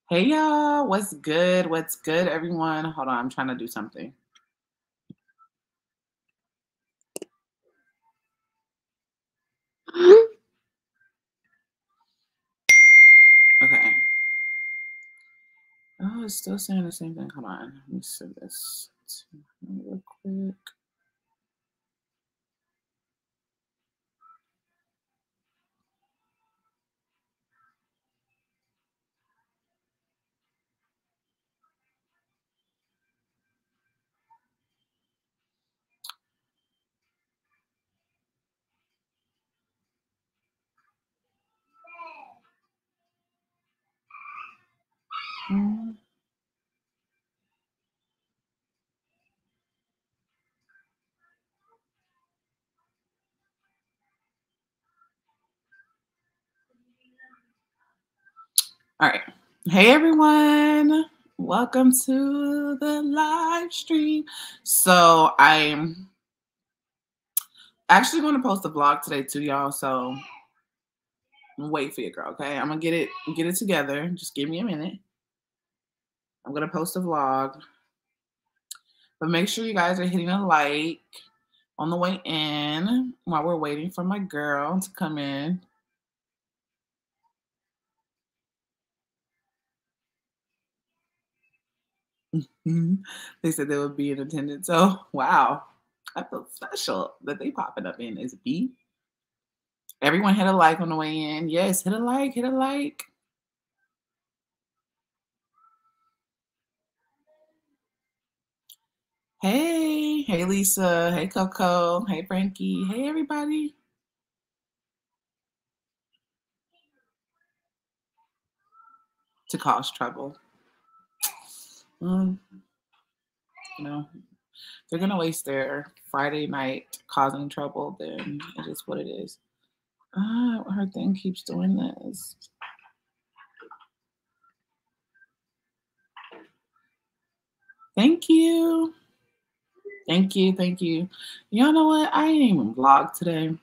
Hey y'all, what's good? What's good, everyone? Hold on, I'm trying to do something. Okay. Oh, it's still saying the same thing. Hold on. Let me send this to him real quick. Mm. All right. Hey everyone. Welcome to the live stream. So I'm actually going to post a vlog today too, y'all. So wait for your girl, okay? I'm gonna get it together. Just give me a minute. I'm gonna post a vlog. But make sure you guys are hitting a like on the way in while we're waiting for my girl to come in. They said they would be in attendance. Oh, wow. I feel special that they popping up in this beat. Everyone hit a like on the way in. Yes, hit a like, hit a like. Hey Lisa. Hey Coco. Hey Frankie. Hey everybody. To cause trouble. You know, they're gonna waste their Friday night causing trouble, then it is what it is. Her thing keeps doing this. Thank you. Thank you. Thank you. Y'all know what? I ain't even vlog today.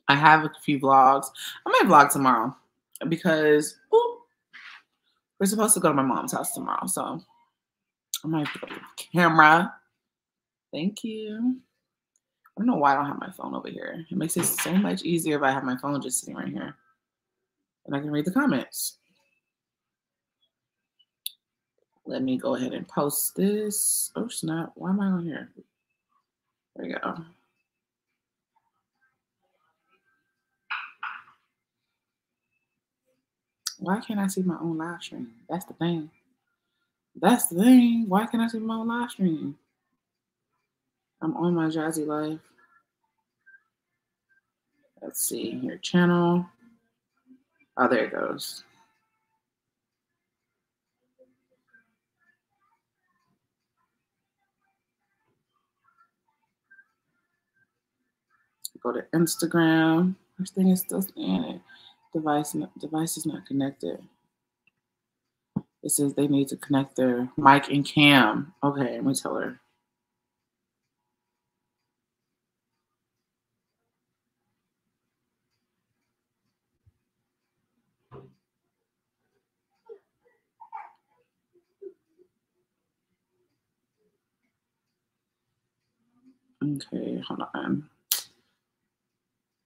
I have a few vlogs. I might vlog tomorrow because we're supposed to go to my mom's house tomorrow. So I might put up the camera. Thank you. I don't know why I don't have my phone over here. It makes it so much easier if I have my phone just sitting right here. And I can read the comments. Let me go ahead and post this. Oh, snap. Why am I on here? There we go. Why can't I see my own live stream? That's the thing. That's the thing. Why can't I see my own live stream? I'm on my Jazzy Life. Let's see your channel. Oh, there it goes. Go to Instagram. This thing is still scanning. Device is not connected. It says they need to connect their mic and cam. Okay, let me tell her. Okay, hold on.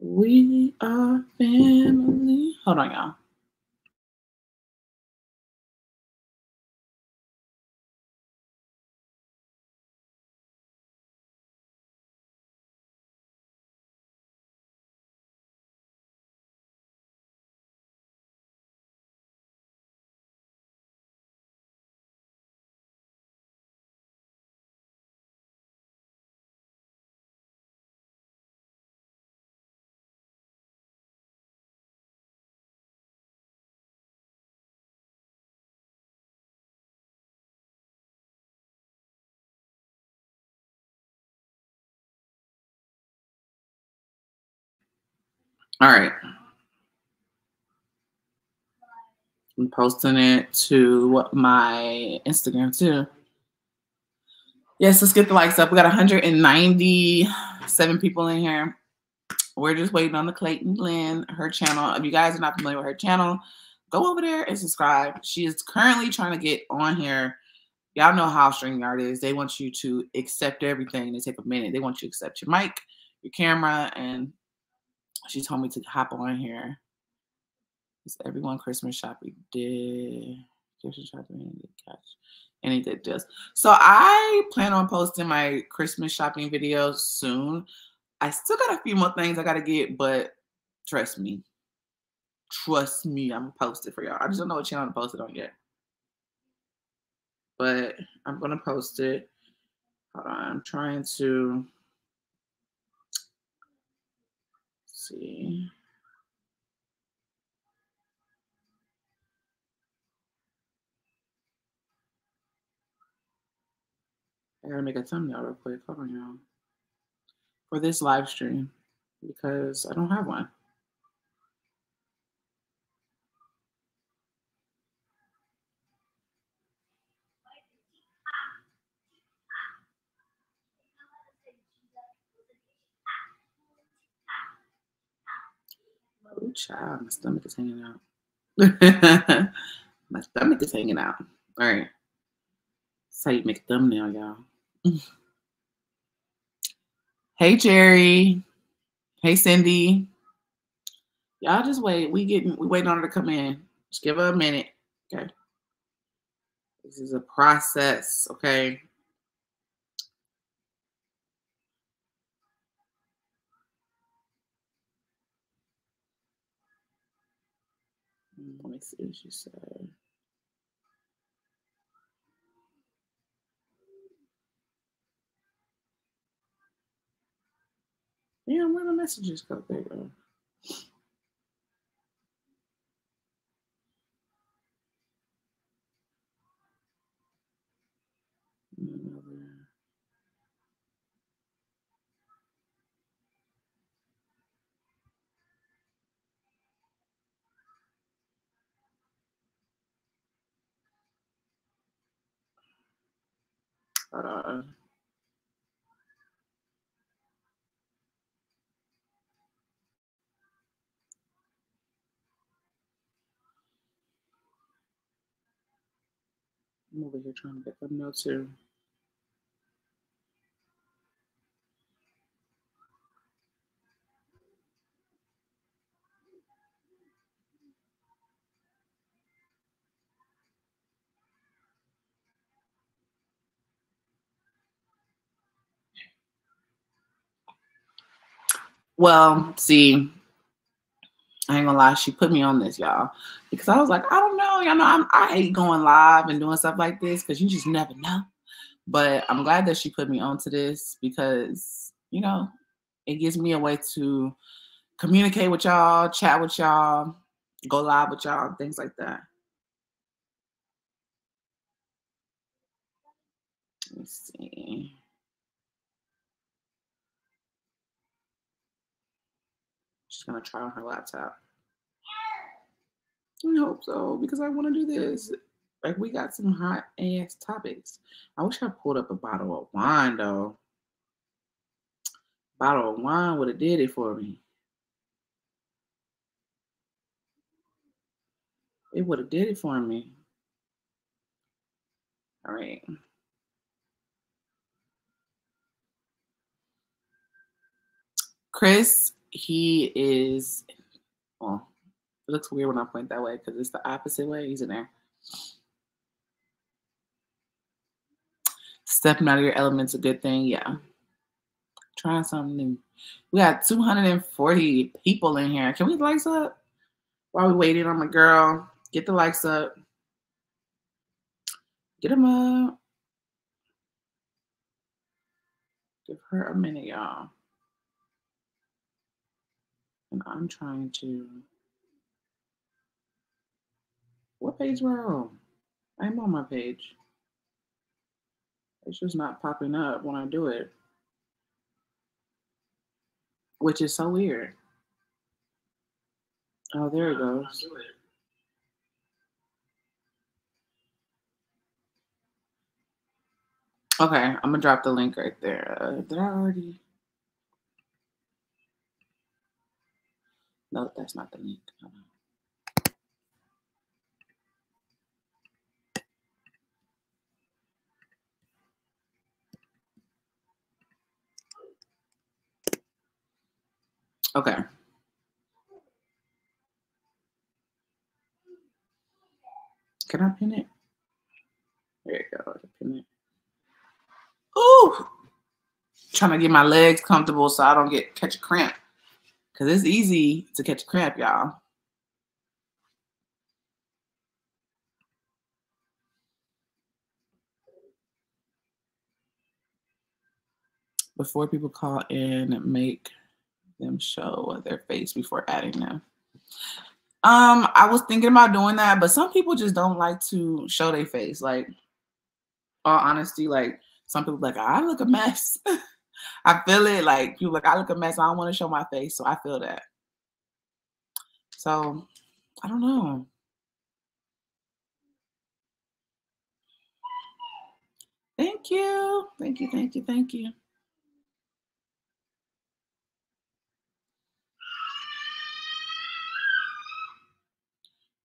We are family. Hold on, y'all. All right. I'm posting it to my Instagram too. Yes, let's get the likes up. We got 197 people in here. We're just waiting on the Clayton Lynn, her channel. If you guys are not familiar with her channel, go over there and subscribe. She is currently trying to get on here. Y'all know how StreamYard is. They want you to accept everything. They take a minute. They want you to accept your mic, your camera, and she told me to hop on here. It's everyone Christmas shopping did. Christmas shopping did catch any good deals. So I plan on posting my Christmas shopping videos soon. I still got a few more things I gotta get, but trust me. Trust me, I'm gonna post it for y'all. I just don't know what channel to post it on yet. But I'm gonna post it. Hold on, I'm trying to see. I gotta make a thumbnail real quick. Hold on, y'all. For this live stream, because I don't have one. Oh, child, my stomach is hanging out. My stomach is hanging out. All right. That's how you make a thumbnail, y'all. Hey, Jerry. Hey, Cindy. Y'all just wait. We waiting on her to come in. Just give her a minute. Okay. This is a process, okay? Let me see what she said. Damn, where the messages go? There you go. Hold on. I'm over here trying to get them notes too. Well, see, I ain't gonna lie, she put me on this, y'all, because I was like, I don't know, y'all know, I hate going live and doing stuff like this because you just never know. But I'm glad that she put me onto this because, you know, it gives me a way to communicate with y'all, chat with y'all, go live with y'all, things like that. Let me see. She's gonna try on her laptop. I hope so because I want to do this. Like we got some hot ass topics. I wish I pulled up a bottle of wine though. Bottle of wine would have did it for me. It would have did it for me. All right. Chris, he is, well, it looks weird when I point that way because it's the opposite way. He's in there. Stepping out of your element's a good thing. Yeah. Trying something new. We got 240 people in here. Can we lights up? While we waiting on my girl, get the lights up. Get them up. Give her a minute, y'all. And I'm trying to. What page we're on? I'm on my page. It's just not popping up when I do it, which is so weird. Oh, there it goes. Okay, I'm gonna drop the link right there. Did I already? No, that's not the link. Okay. Can I pin it? There you go. Pin it. Ooh! Trying to get my legs comfortable so I don't catch a cramp. Because it's easy to catch a cramp, y'all. Before people call in, make them show their face before adding them. I was thinking about doing that, but some people just don't like to show their face. Like, all honesty, like some people like, I look a mess. I feel it. Like people like, I look a mess. I don't want to show my face. So I feel that. So I don't know. Thank you. Thank you. Thank you. Thank you.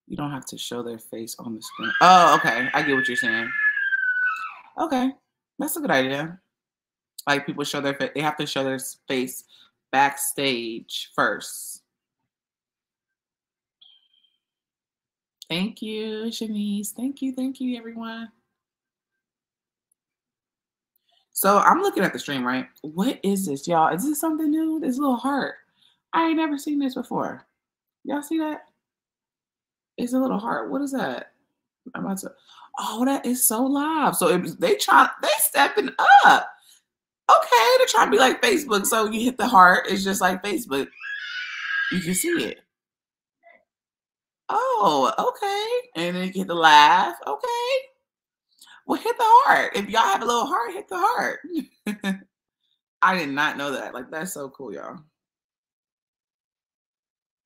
You don't have to show their face on the screen. Oh, okay. I get what you're saying. Okay. That's a good idea. Like people show their face, they have to show their face backstage first. Thank you, Shanice. Thank you, everyone. So I'm looking at the stream, right? What is this, y'all? Is this something new? This little heart. I ain't never seen this before. Y'all see that? It's a little heart. What is that? I'm about to. Oh, that is so live. So they stepping up. Okay, they're trying to be like Facebook. So you hit the heart, it's just like Facebook. You can see it. Oh, okay. And then you hit the laugh. Okay. Well, hit the heart. If y'all have a little heart, hit the heart. I did not know that. Like, that's so cool, y'all.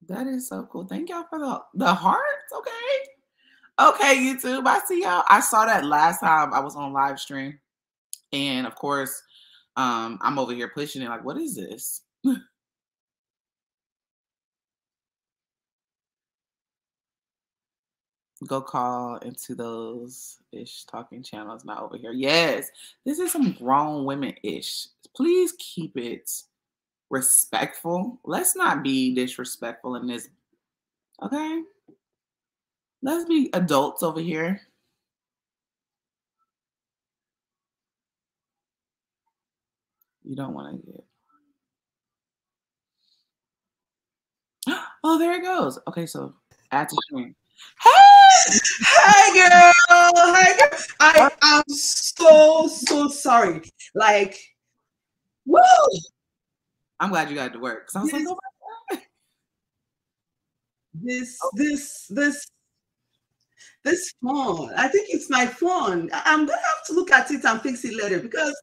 That is so cool. Thank y'all for the hearts. Okay. Okay, YouTube. I see y'all. I saw that last time I was on live stream. And of course, I'm over here pushing it. Like, what is this? Go call into those ish talking channels, not over here. Yes, this is some grown women ish. Please keep it respectful. Let's not be disrespectful in this. Okay. Let's be adults over here. You don't want to get. Oh, there it goes. Okay, so add to screen. Hey! Hi, girl. Hi, girl. I am so sorry. Like, woo! I'm glad you got to work. So I was like, oh my God. This phone. I think it's my phone. I'm gonna have to look at it and fix it later because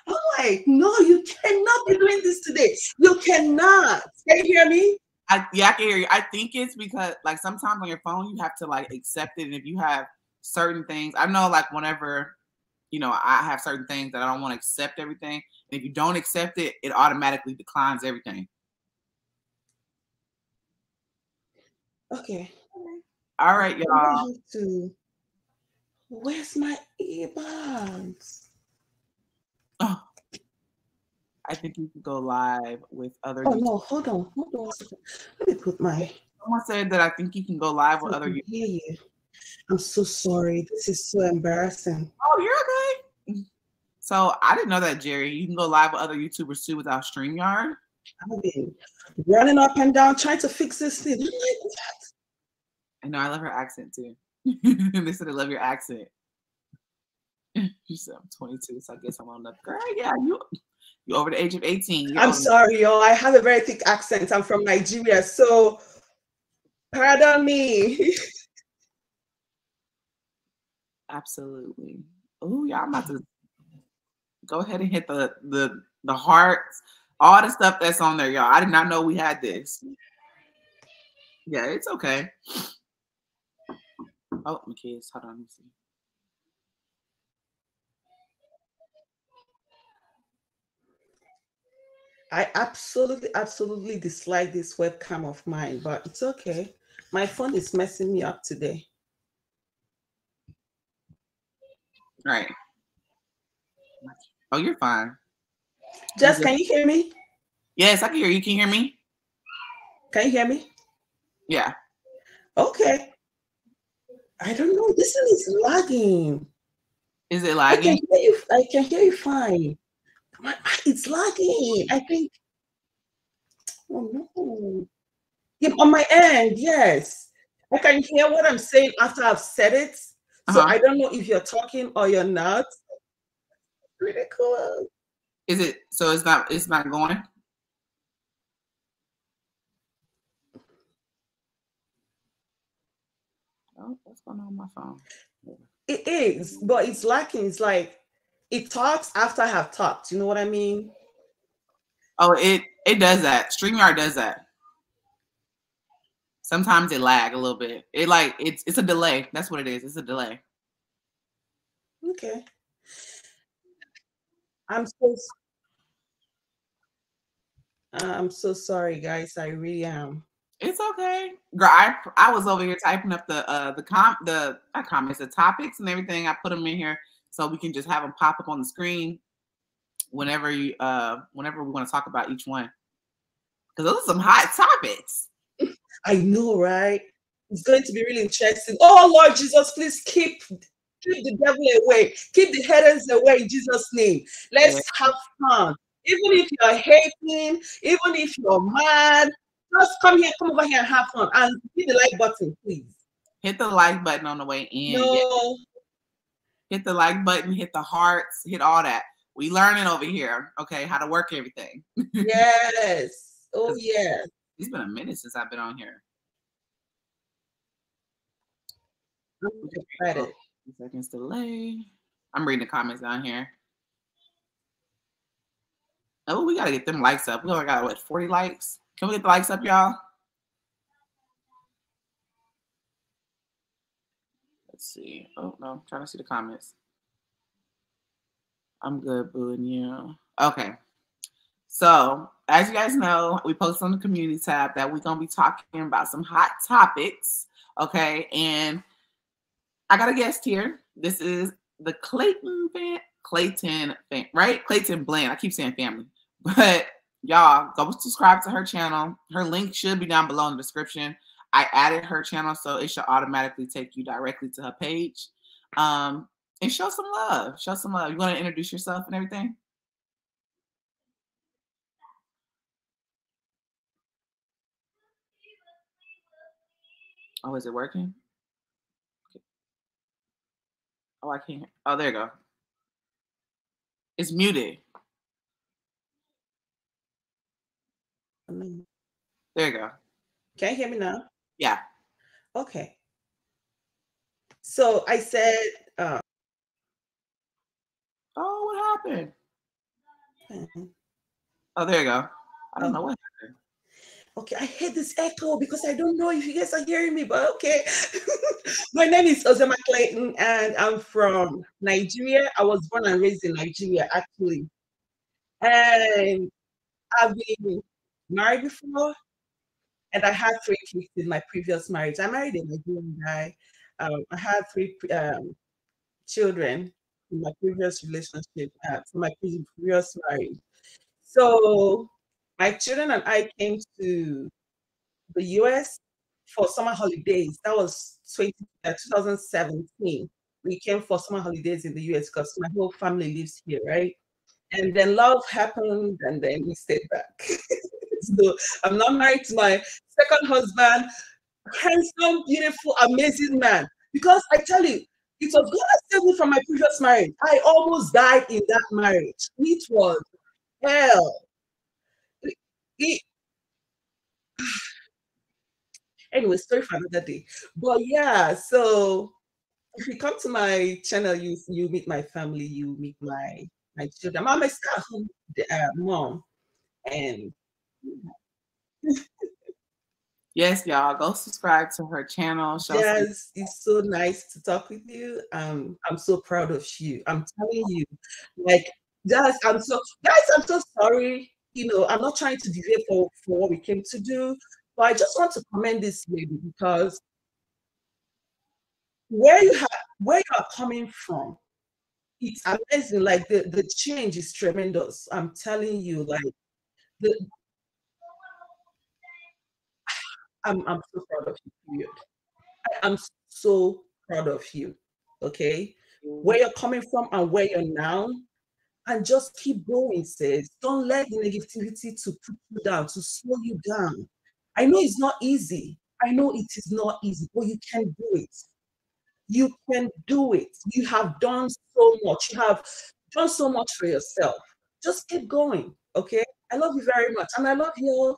I'm like, no, you cannot be doing this today. You cannot. Can you hear me? Yeah, I can hear you. I think it's because like sometimes on your phone you have to like accept it, and if you have certain things, I know like whenever I have certain things that I don't want to accept everything, and if you don't accept it, it automatically declines everything. Okay. All right, y'all. Where's my earbuds? Oh, I think you can go live with other. Oh no! Hold on. Let me put my. Someone said that I think you can go live with other. Hear you. I'm so sorry. This is so embarrassing. Oh, you're okay. So I didn't know that, Jerry. You can go live with other YouTubers too without StreamYard. I've been running up and down trying to fix this thing. I know. I love her accent too. They said I love your accent. She said I'm 22, so I guess I'm on enough. Girl, yeah, you over the age of 18. I'm sorry, y'all. I have a very thick accent. I'm from Nigeria, so pardon me. Absolutely. Oh, yeah, I'm about to go ahead and hit the hearts, all the stuff that's on there, y'all. I did not know we had this. Yeah, it's okay. Oh, my kids. Hold on, let me see. I absolutely dislike this webcam of mine, but it's okay. My phone is messing me up today. All right. Oh, you're fine. Jess, can you hear me? Yes, I can hear you. Can you hear me? Can you hear me? Yeah. Okay. I don't know. This thing is lagging. Is it I can lagging? hear you. I can hear you fine. It's lagging. I think. Oh no. Yeah, on my end, yes. I can hear what I'm saying after I've said it. So Uh-huh. I don't know if you're talking or you're not. Pretty cool. Is it so it's not going? Oh, what's going on with my phone? It is, but it's lacking. It's like it talks after I have talked. You know what I mean? Oh, it does that. StreamYard does that. Sometimes it lag a little bit. It like it's a delay. That's what it is. It's a delay. Okay. I'm so I'm so sorry, guys. I really am. It's okay. Girl, I was over here typing up the not comments, the topics and everything. I put them in here so we can just have them pop up on the screen whenever whenever we want to talk about each one. Because those are some hot topics. I know, right? It's going to be really interesting. Oh Lord Jesus, please keep the devil away. Keep the haters away in Jesus' name. Let's Yeah. have fun. Even if you're hating, even if you're mad, just come over here and have fun. And hit the like button, please. Hit the like button on the way in. Yeah. No. Hit the like button, hit the hearts, hit all that. We learning over here, okay, how to work everything. Yes. Oh yes. It's been a minute since I've been on here. I'm excited. 2 seconds delay. I'm reading the comments down here. Oh, we gotta get them likes up. We only got what 40 likes. Can we get the likes up, y'all? Let's see. Oh no, I'm trying to see the comments. I'm good, boo, and you. Okay. So, as you guys know, we posted on the community tab that we're gonna be talking about some hot topics. Okay, and I got a guest here. This is the Clayton fan, right? Clayton Bland. I keep saying family, but y'all go subscribe to her channel. Her link should be down below in the description. I added her channel, so it should automatically take you directly to her page. And show some love. Show some love. You want to introduce yourself and everything? Oh, is it working? Oh, I can't. Oh, there you go. It's muted. There you go. Can you hear me now? Yeah. Okay. So I said, Oh, what happened? hmm. Oh, there you go. I don't know what happened. Okay, I hate this echo because I don't know if you guys are hearing me, but okay. My name is Ozema Clayton and I'm from Nigeria. I was born and raised in Nigeria, actually. And I've been married before, and I had 3 kids in my previous marriage. I married a Nigerian guy. I had 3 children in my previous relationship, from my previous marriage. So my children and I came to the US for summer holidays. That was 2017. We came for summer holidays in the US because my whole family lives here, right? And then love happened, and then we stayed back. So I'm not married to my second husband, handsome, beautiful, amazing man. Because I tell you, it was God that saved me from my previous marriage. I almost died in that marriage. It was hell. It, anyway, story for another day. But yeah, so if you come to my channel, you meet my family, you meet my children. I'm a stay-at-home mom, and Yes, y'all. Go subscribe to her channel. yes, it's so nice to talk with you. I'm so proud of you. I'm telling you, like, guys, I'm so sorry. I'm not trying to deviate for what we came to do, but I just want to commend this lady because where you are coming from, it's amazing. Like the change is tremendous. I'm telling you, like the I'm so proud of you, period. I'm so proud of you. Okay? Where you're coming from and where you're now, and just keep going, sis. Don't let the negativity to put you down, to slow you down. I know it's not easy. I know it is not easy, but you can do it. You can do it. You have done so much. You have done so much for yourself. Just keep going. Okay. I love you very much. And I love you.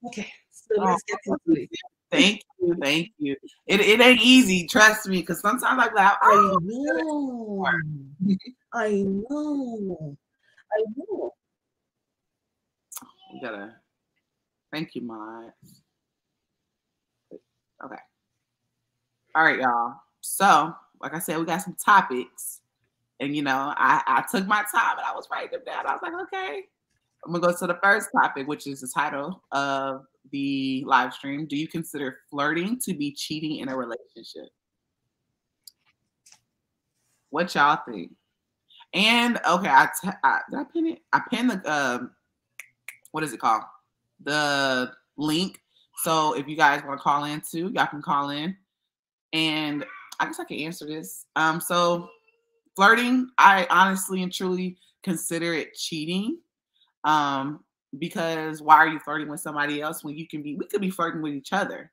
Okay. So Oh, let's get into it. thank you, thank you. It ain't easy, trust me, because sometimes I'm like, I oh, know. I know. I know. you gotta thank you, Mod. Okay. All right, y'all. So, like I said, we got some topics. And I took my time and I was writing them down. I was like, okay. I'm gonna go to the first topic, which is the title of the live stream. Do you consider flirting to be cheating in a relationship? What y'all think? And okay, did I pin it? I pinned the what is it called? The link. So if you guys want to call in too, y'all can call in. And I guess I can answer this. So flirting, I honestly and truly consider it cheating. Because why are you flirting with somebody else when we could be flirting with each other.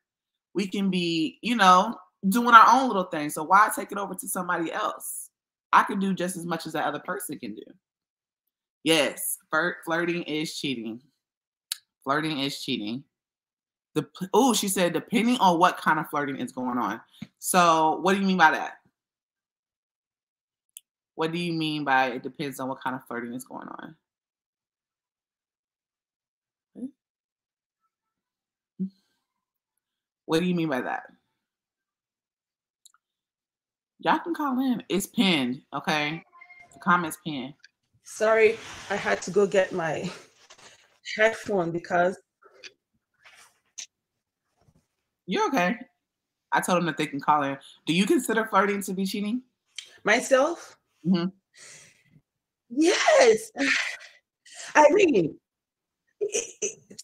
We can be, doing our own little thing. So why take it over to somebody else? I can do just as much as that other person can do. Yes, flirting is cheating. Flirting is cheating. She said depending on what kind of flirting is going on. So what do you mean by that? What do you mean by it depends on what kind of flirting is going on? What do you mean by that? Y'all can call in. It's pinned, okay? The comments pinned. Sorry, I had to go get my headphone because You're okay. I told them that they can call in. Do you consider flirting to be cheating? myself. Mm-hmm. Yes. I mean,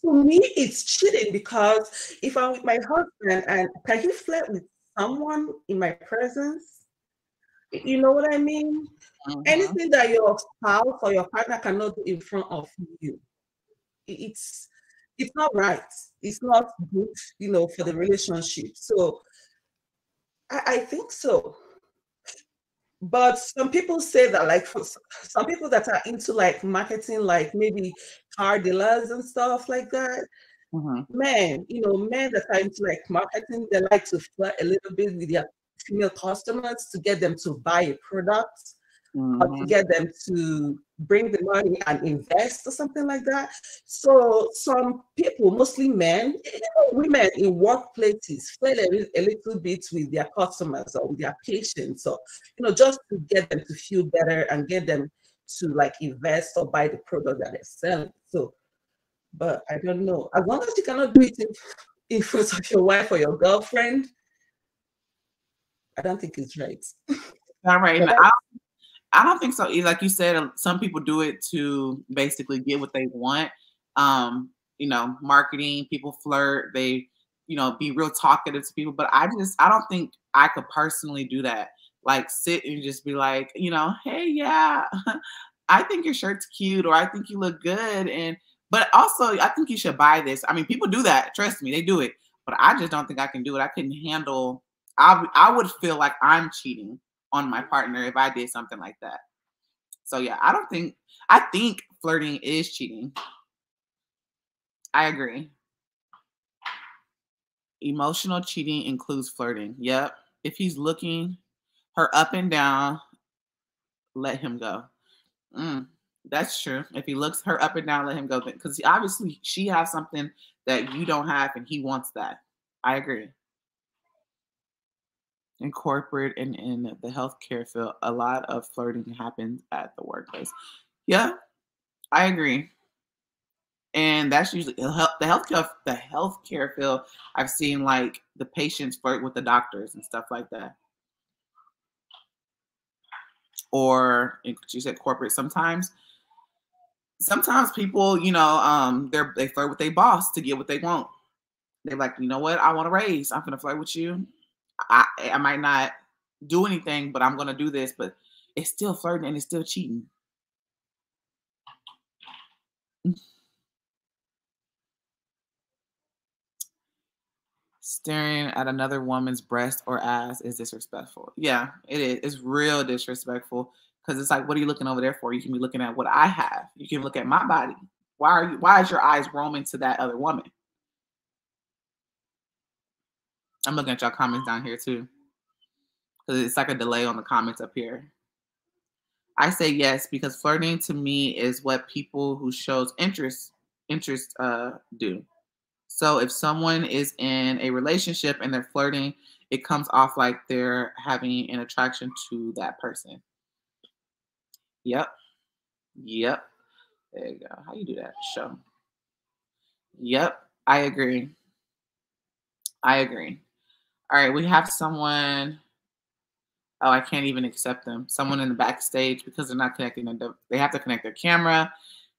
to me, it's cheating because if I'm with my husband and can he flirt with someone in my presence? You know what I mean? Mm-hmm. Anything that your spouse or your partner cannot do in front of you, it's it's not right. It's not good, for the relationship. So I think so. But some people say that, like, for some people that are into like marketing, like maybe car dealers and stuff like that, Mm-hmm. men that are into like marketing, they like to flirt a little bit with their female customers to get them to buy a product or to get them to bring the money and invest or something like that. So some people, mostly men, women in workplaces, flirt a little bit with their customers or with their patients, or just to get them to feel better and get them to like invest or buy the product that they're selling. So, but I don't know. As long as you cannot do it in front of your wife or your girlfriend, I don't think it's right. All right. I don't think so. Like you said, some people do it to basically get what they want. Marketing, people flirt, they, be real talkative to people. But I don't think I could personally do that. Like sit and just be like, hey, yeah, I think your shirt's cute, or I think you look good. But also I think you should buy this. I mean, people do that. Trust me, they do it. But I just don't think I can do it. I couldn't handle, I would feel like I'm cheating on my partner if I did something like that. So yeah, I think flirting is cheating. I agree. Emotional cheating includes flirting. Yep. If he's looking her up and down, let him go. That's true. If he looks her up and down, let him go. Because obviously she has something that you don't have and he wants that. I agree. In corporate and in the healthcare field, a lot of flirting happens at the workplace. Yeah, I agree. And that's usually the healthcare field. I've seen like the patients flirt with the doctors and stuff like that. Or you said corporate. Sometimes people, they flirt with their boss to get what they want. They're like, you know what? I want to raise. I'm gonna flirt with you. I might not do anything, but I'm gonna do this. But it's still flirting and it's still cheating. Staring at another woman's breast or ass is disrespectful. Yeah, it is. It's real disrespectful because it's like, what are you looking over there for? You can be looking at what I have. You can look at my body. Why is your eyes roaming to that other woman? I'm looking at y'all comments down here too. Because it's like a delay on the comments up here. I say yes because flirting to me is what people who shows interest do. So if someone is in a relationship and they're flirting, it comes off like they're having an attraction to that person. Yep. Yep. There you go. How you do that? Show. Yep. I agree. I agree. All right. We have someone. Oh, I can't even accept them. Someone in the backstage because they're not connecting. They have to connect their camera,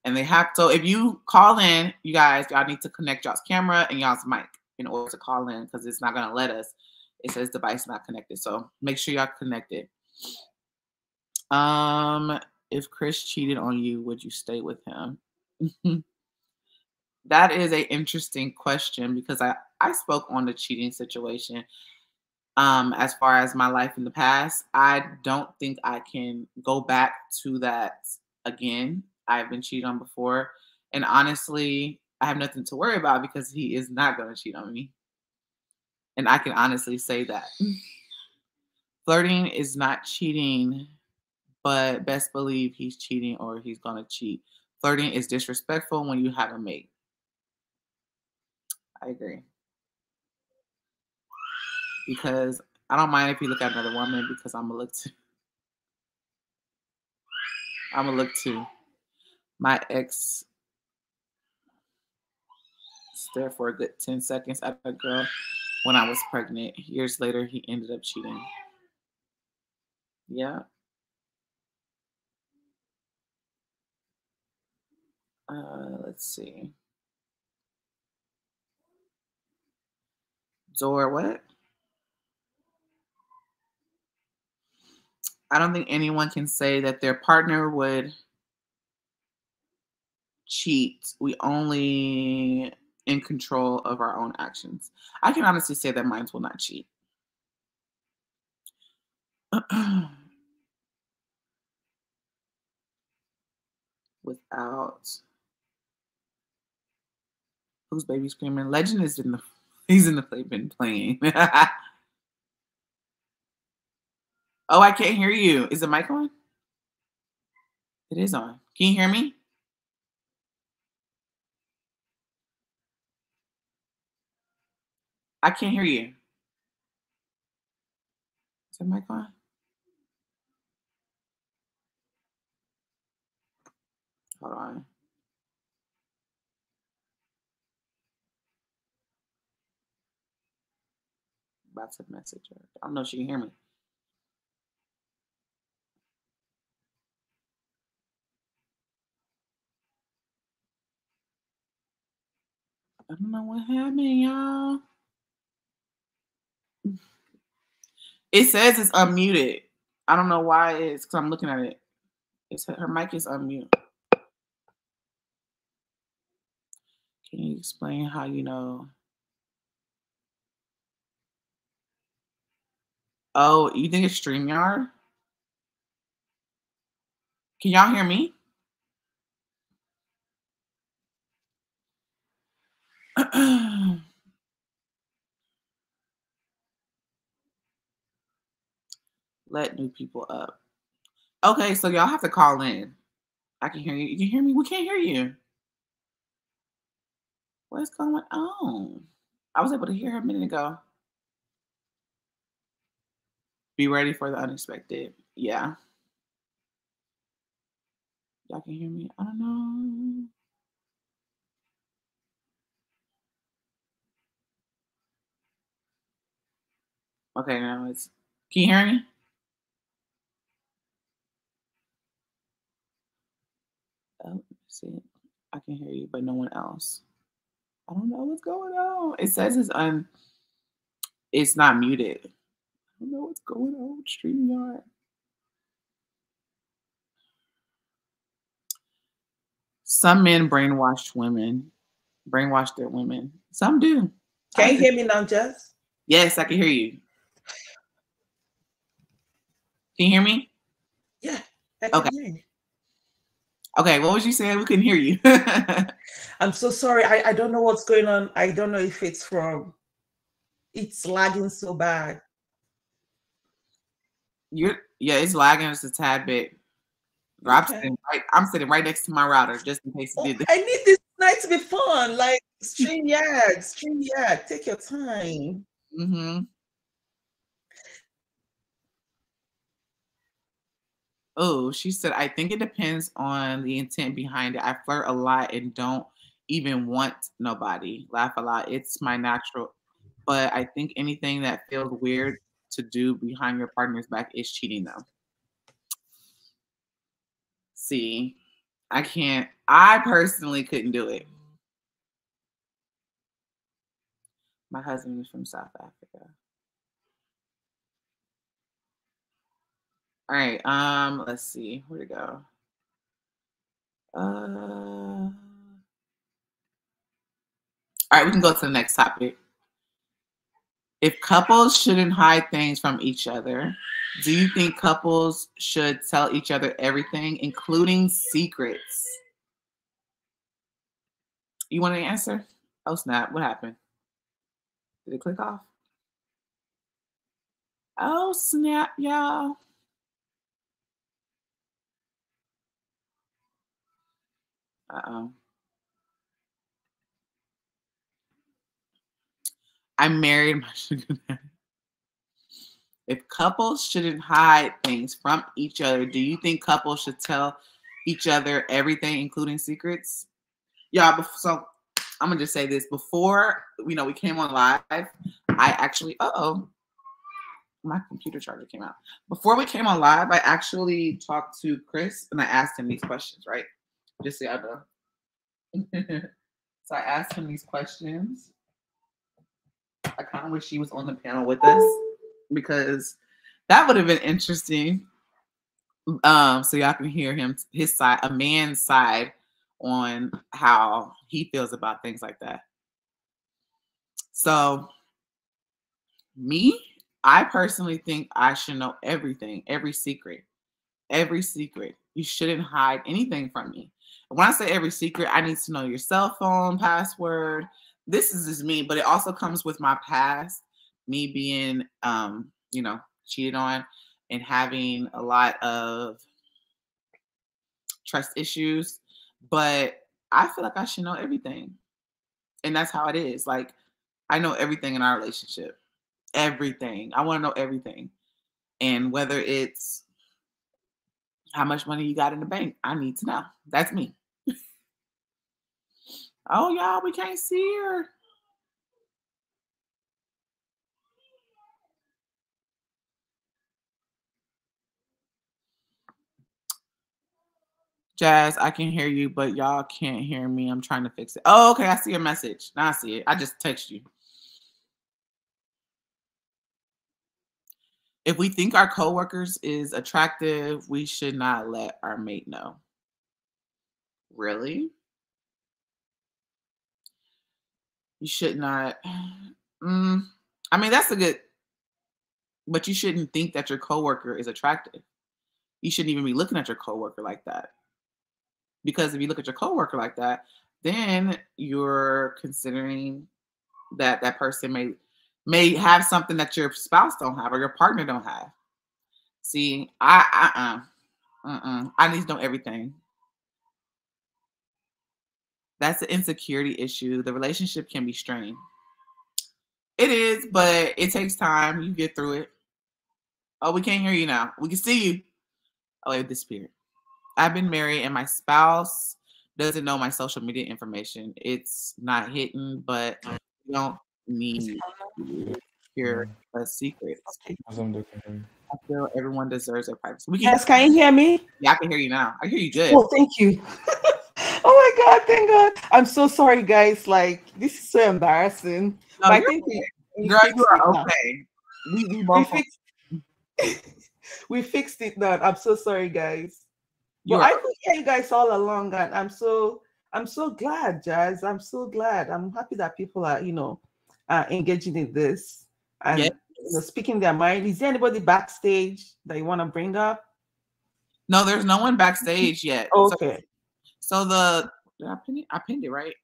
and they have to. So if you call in, you guys, y'all need to connect y'all's camera and y'all's mic in order to call in because it's not gonna let us. It says device not connected. So make sure y'all connected. If Chris cheated on you, would you stay with him? That is a interesting question because I spoke on the cheating situation. As far as my life in the past, I don't think I can go back to that again. I've been cheated on before. And honestly, I have nothing to worry about because he is not going to cheat on me. And I can honestly say that. Flirting is not cheating, but best believe he's cheating or he's going to cheat. Flirting is disrespectful when you have a mate. I agree. Because I don't mind if you look at another woman because I'm going to look too. I'm going to look too. My ex stared for a good 10 seconds at a girl when I was pregnant. Years later, he ended up cheating. Yeah. Let's see. Zor, what? I don't think anyone can say that their partner would cheat. We only in control of our own actions. I can honestly say that mine will not cheat. Without who's baby screaming? Legend is in the he's in the play been playing. Oh, I can't hear you. Is the mic on? It is on. Can you hear me? I can't hear you. Is the mic on? Hold on. About to message her. I don't know if she can hear me. I don't know what happened, y'all. It says it's unmuted. I don't know why it's because I'm looking at it. It's her mic is unmuted. Can you explain how you know? Oh, you think it's StreamYard? Can y'all hear me? Let new people up. Okay, so y'all have to call in. I can hear you. You can hear me? We can't hear you. What's going on? I was able to hear her a minute ago. Be ready for the unexpected. Yeah. Y'all can hear me? I don't know. Okay, now it's. Can you hear me? Oh, see, I can hear you, but no one else. I don't know what's going on. It says it's not muted. I don't know what's going on with StreamYard. Some men brainwash their women. Some do. Can you hear me now, Jess? Yes, I can hear you. Can you hear me? Yeah, I can hear you. Okay, what was you saying? We couldn't hear you. I'm so sorry. I don't know what's going on. I don't know if it's lagging so bad. It's lagging just a tad bit. Okay. I'm sitting right next to my router just in case it did this. I need this night to be fun. Like StreamYard. Take your time. Mm-hmm. Oh, she said, I think it depends on the intent behind it. I flirt a lot and don't even want nobody. Laugh a lot. It's my natural. But I think anything that feels weird to do behind your partner's back is cheating, though. See, I personally couldn't do it. My husband is from South Africa. All right, let's see. Where'd it go? All right, we can go to the next topic. If couples shouldn't hide things from each other, do you think couples should tell each other everything, including secrets? You want to answer? Oh, snap. What happened? Did it click off? Oh, snap, y'all. Uh-oh. I married my sugar daddy. If couples shouldn't hide things from each other, do you think couples should tell each other everything, including secrets? Yeah, so I'm gonna just say this. Before we came on live, I actually my computer charger came out. Before we came on live, I actually talked to Chris and I asked him these questions, right? Just so y'all know. So I asked him these questions. I kind of wish he was on the panel with us because that would have been interesting. So y'all can hear his side, a man's side on how he feels about things like that. So I personally think I should know everything, every secret. You shouldn't hide anything from me. And when I say every secret, I need to know your cell phone password. This is just me, but it also comes with my past, me being, cheated on and having a lot of trust issues. But I feel like I should know everything. And that's how it is. Like, I know everything in our relationship. Everything. I want to know everything. And whether it's how much money you got in the bank, I need to know. That's me. Oh, y'all, we can't see her. Jazz, I can hear you, but y'all can't hear me. I'm trying to fix it. Oh, okay. I see your message. Now I see it. I just text you. If we think our coworkers is attractive, we should not let our mate know. Really? You should not. I mean, that's a good, but you shouldn't think that your coworker is attractive. You shouldn't even be looking at your coworker like that. Because if you look at your coworker like that, then you're considering that that person may have something that your spouse don't have or your partner don't have. See, I need to know everything. That's an insecurity issue. The relationship can be strained. It is, but it takes time. You get through it. Oh, we can't hear you now. We can see you. Oh, it disappeared. I've been married and my spouse doesn't know my social media information. It's not hidden, but you don't need to hear a secret. I feel everyone deserves their privacy. Yes, can you hear me? Yeah, I can hear you now. I hear you good. Oh, thank you. Oh my God, thank God. I'm so sorry, guys. Like, this is so embarrassing. No, But I you're think okay. we Girl, you fixed it are now. okay. We We both fixed we fixed it now. I'm so sorry, guys. you But are I could hear you guys all along, and I'm so glad, Jazz. I'm so glad. I'm happy that people are, engaging in this yes. and speaking their mind. Is there anybody backstage that you want to bring up? No, there's no one backstage yet. Okay. So the did I pin it? I pinned it, right?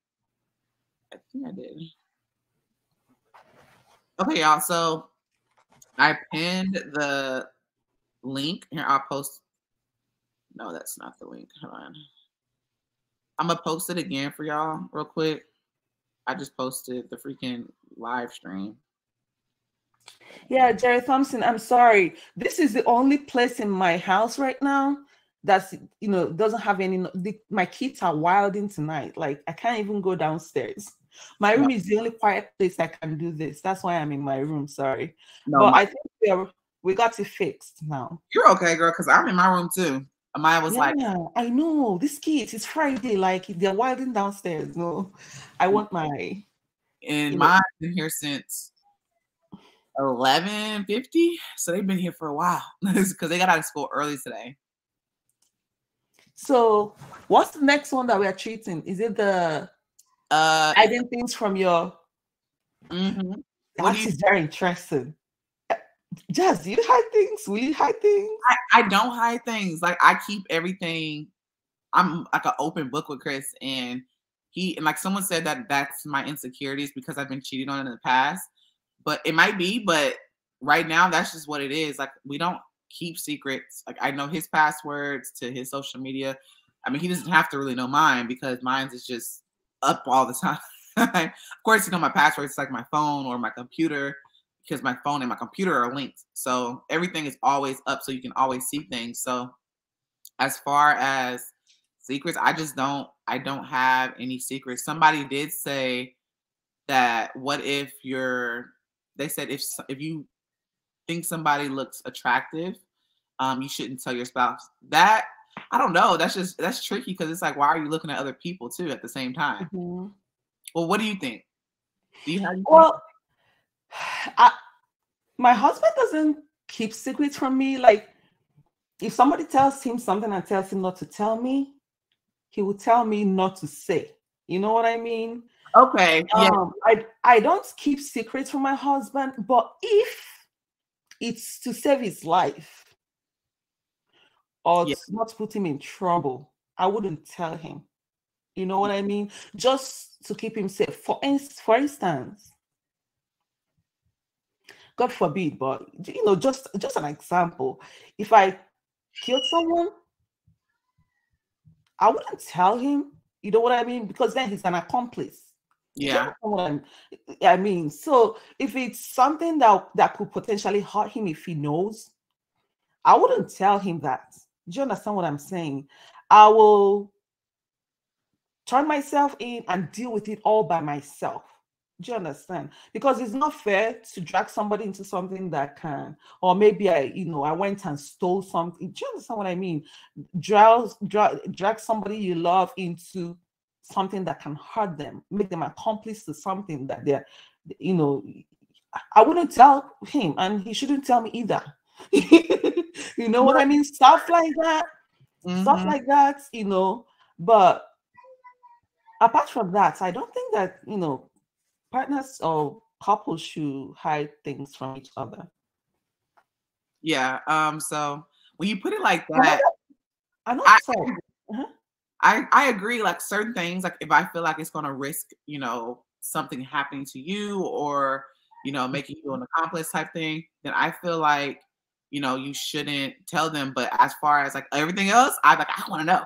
I think I did. Okay, y'all. So I pinned the link. Here, I'll post. No, that's not the link. Hold on. I'm gonna post it again for y'all real quick. I just posted the freaking live stream. Yeah, Jerry Thompson, I'm sorry. This is the only place in my house right now that's, doesn't have any. My kids are wilding tonight. Like, I can't even go downstairs. My room is the only quiet place I can do this. That's why I'm in my room. Sorry. No, But I think we got it fixed now. you're okay, girl, because I'm in my room too. Amaya was like, Yeah, I know. These kids, it's Friday. Like, they're wilding downstairs. No, I want my. and mine's been here since 11:50, so they've been here for a while because they got out of school early today. So, what's the next one that we are treating? Is it the hiding things from your? Mm-hmm. That is very interesting. Jazz, do you hide things? Will you hide things? I don't hide things. Like, I keep everything. I'm like an open book with Chris, and like someone said that that's my insecurities because I've been cheated on in the past. But it might be, but right now that's just what it is. Like, we don't keep secrets. Like, I know his passwords to his social media. I mean, he doesn't have to really know mine because mine is just up all the time. Of course, my passwords, like my phone or my computer, because my phone and my computer are linked. So everything is always up, so you can always see things. So as far as secrets, I don't have any secrets. Somebody did say that what if they said if you think somebody looks attractive, you shouldn't tell your spouse. That, I don't know. That's tricky because it's like, why are you looking at other people too at the same time? Mm-hmm. Well, what do you think? Well, my husband doesn't keep secrets from me. Like, if somebody tells him something and tells him not to tell me, he will tell me not to say. You know what I mean? Okay. Yeah. I don't keep secrets from my husband, but if it's to save his life or to not put him in trouble, I wouldn't tell him. You know what I mean? Just to keep him safe. For instance, God forbid, but just an example. If I killed someone, I wouldn't tell him. You know what I mean? Because then he's an accomplice. Yeah. I mean, so if it's something that could potentially hurt him if he knows, I wouldn't tell him that. Do you understand what I'm saying? I will turn myself in and deal with it all by myself. Do you understand? Because it's not fair to drag somebody into something that can, or maybe I went and stole something. Do you understand what I mean? Drag somebody you love into something that can hurt them, make them accomplice to something that they're, I wouldn't tell him, and he shouldn't tell me either. You know what I mean? Stuff like that. Mm-hmm. Stuff like that, but apart from that, I don't think that, partners or couples should hide things from each other. Yeah. So when you put it like that, I agree. Like, certain things, like if I feel like it's going to risk, something happening to you or, making you an accomplice type thing, then I feel like, you shouldn't tell them. But as far as like everything else, I want to know.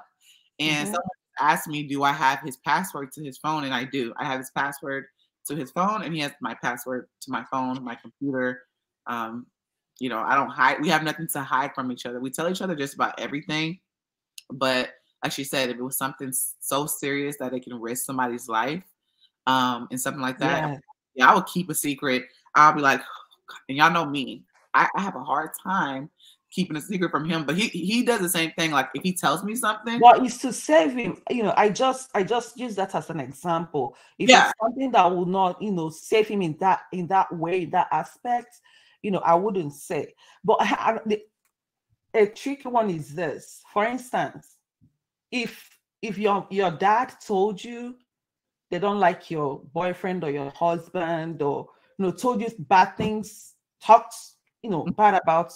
And someone asked me, do I have his password to his phone? And I do. I have his password to his phone, and he has my password to my phone, my computer. I don't hide. We have nothing to hide from each other. We tell each other just about everything. But like she said, if it was something so serious that it can risk somebody's life, and something like that, yeah, I would keep a secret. I'll be like, and y'all know me, I have a hard time keeping a secret from him, but he does the same thing. Like if he tells me something, But it's to save him. I just use that as an example. If yeah, it's something that will not, save him in that way, that aspect, I wouldn't say. But a tricky one is this. For instance, if your dad told you they don't like your boyfriend or your husband, or told you bad things, talked bad about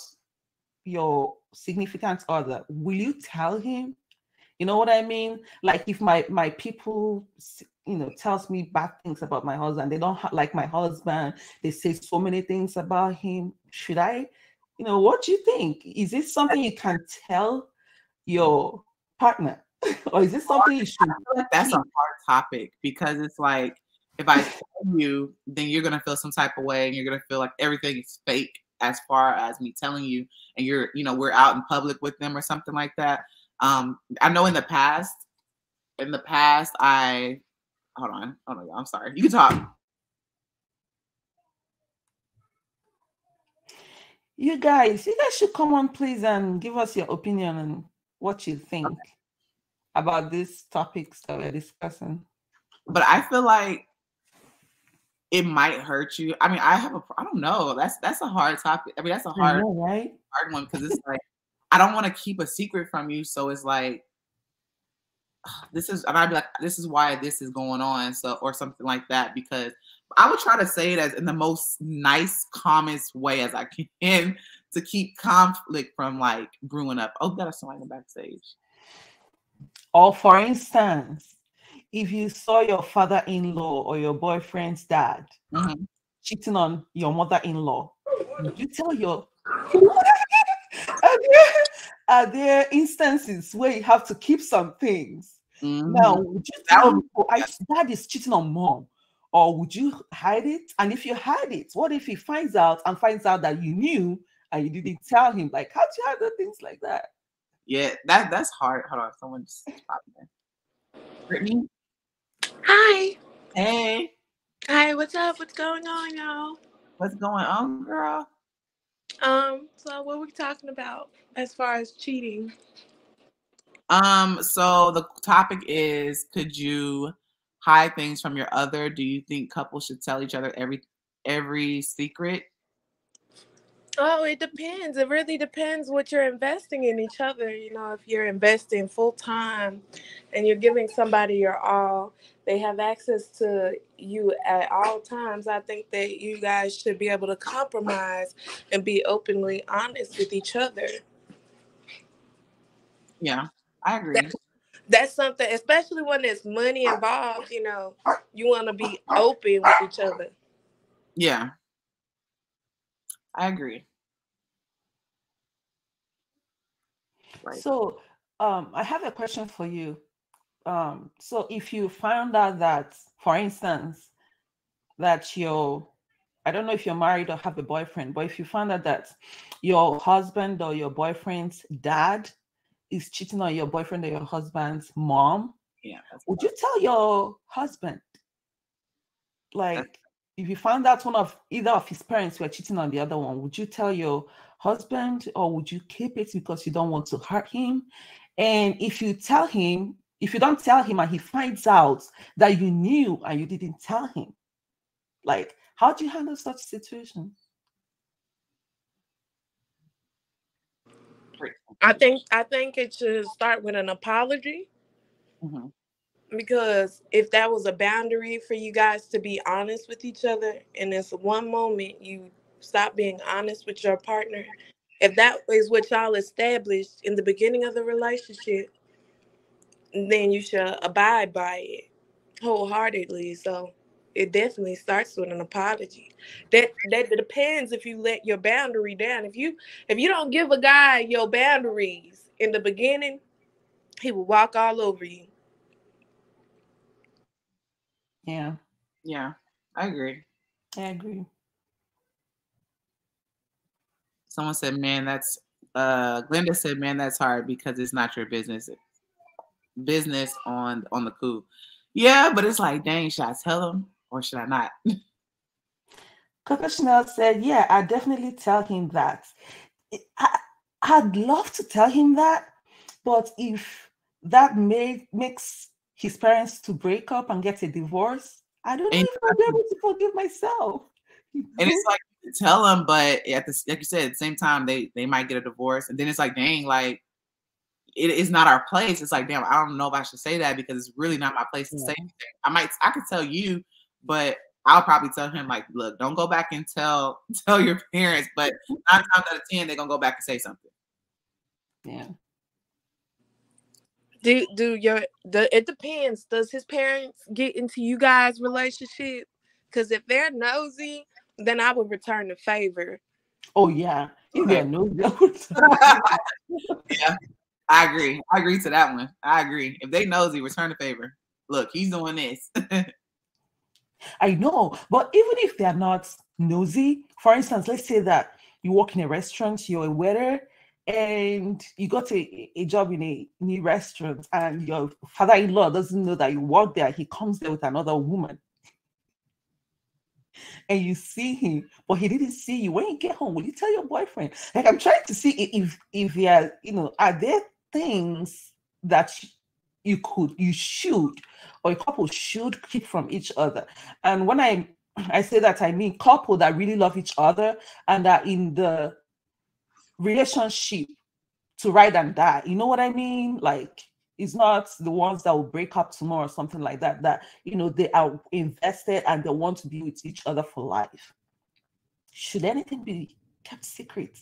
your significant other, will you tell him? You know what I mean? Like if my people tells me bad things about my husband, they don't like my husband, they say so many things about him, should I, what do you think? Is it something you can tell your partner? Or is it something you should like that's a keep? hard topic because it's like if I tell you, then you're gonna feel some type of way, and you're gonna feel like everything is fake as far as me telling you, and we're out in public with them or something like that. I know in the past, I hold on, y'all, I'm sorry. You can talk. You guys should come on, please, and give us your opinion on what you think about these topics that we're discussing. But I feel like it might hurt you. I mean, I don't know. That's a hard topic. I mean, that's a I know, right? hard one because it's like I don't want to keep a secret from you. So it's like and I'd be like, this is why this is going on. So, or something like that, because I would try to say it as in the most nice, calmest way as I can to keep conflict from like brewing up. Oh, got somebody in the backstage. Or for instance, if you saw your father-in-law or your boyfriend's dad cheating on your mother-in-law, would you tell your are there instances where you have to keep some things? Now, would you tell dad is cheating on mom? Or would you hide it? And if you hide it, what if he finds out that you knew and you didn't tell him? Like, how do you handle things like that? Yeah, that's hard. Hold on, someone just popped in. Brittany? Hi. Hey. Hi, what's up? What's going on, y'all? What's going on, girl? So what we're talking about as far as cheating? So the topic is, could you hide things from your other? Do you think couples should tell each other every secret? Oh, it depends. It really depends what you're investing in each other. If you're investing full time and you're giving somebody your all, they have access to you at all times. I think that you guys should be able to compromise and be openly honest with each other. Yeah, I agree. That's something, especially when there's money involved, you want to be open with each other. Yeah, I agree. Right. So I have a question for you. So if you found out that, for instance, that I don't know if you're married or have a boyfriend, but if you found out that your husband or your boyfriend's dad is cheating on your boyfriend or your husband's mom, would you tell your husband? Like, if you found out either of his parents were cheating on the other one, would you tell your husband, or would you keep it because you don't want to hurt him? And if you don't tell him and he finds out that you knew and you didn't tell him, like, how do you handle such situations? I think it should start with an apology. Mm-hmm. Because if that was a boundary for you guys to be honest with each other, and it's one moment you stop being honest with your partner, if that is what y'all established in the beginning of the relationship, then you should abide by it wholeheartedly. So it definitely starts with an apology. That depends if you let your boundary down. If you don't give a guy your boundaries in the beginning, he will walk all over you. Yeah. Yeah, I agree. I agree. Someone said, man, that's Glenda said, man, that's hard because it's not your business on the coup. Yeah, but it's like, dang, should I tell him or should I not? Coco Chanel said, yeah, I definitely tell him that. I'd love to tell him that, but if that makes his parents to break up and get a divorce, I don't know And, if I'll be able to forgive myself. and it's like you tell them, but at the, like you said, at the same time, they might get a divorce, and then it's like, dang, like it is not our place. It's like, damn, I don't know if I should say that because it's really not my place to say anything. I could tell you, but I'll probably tell him like, look, don't go back and tell your parents. But 9 times out of 10, they're gonna go back and say something. Yeah. It depends. Does his parents get into you guys' relationship? Because if they're nosy, then I would return the favor. Oh yeah. If they're nosy, yeah. I agree. I agree to that one. I agree. If they nosy, return the favor. Look, he's doing this. I know, but even if they're not nosy, for instance, let's say that you work in a restaurant, you're a waiter, and you got a job in a new restaurant, and your father-in-law doesn't know that you work there. He comes there with another woman, and you see him, but he didn't see you. When you get home, will you tell your boyfriend? Like, I'm trying to see if you are, are there things that you should, or a couple should keep from each other? And when I say that, I mean couple that really love each other and are in the relationship to ride and die. You know what I mean? Like, it's not the ones that will break up tomorrow or something like that, that, they are invested and they want to be with each other for life. Should anything be kept secret?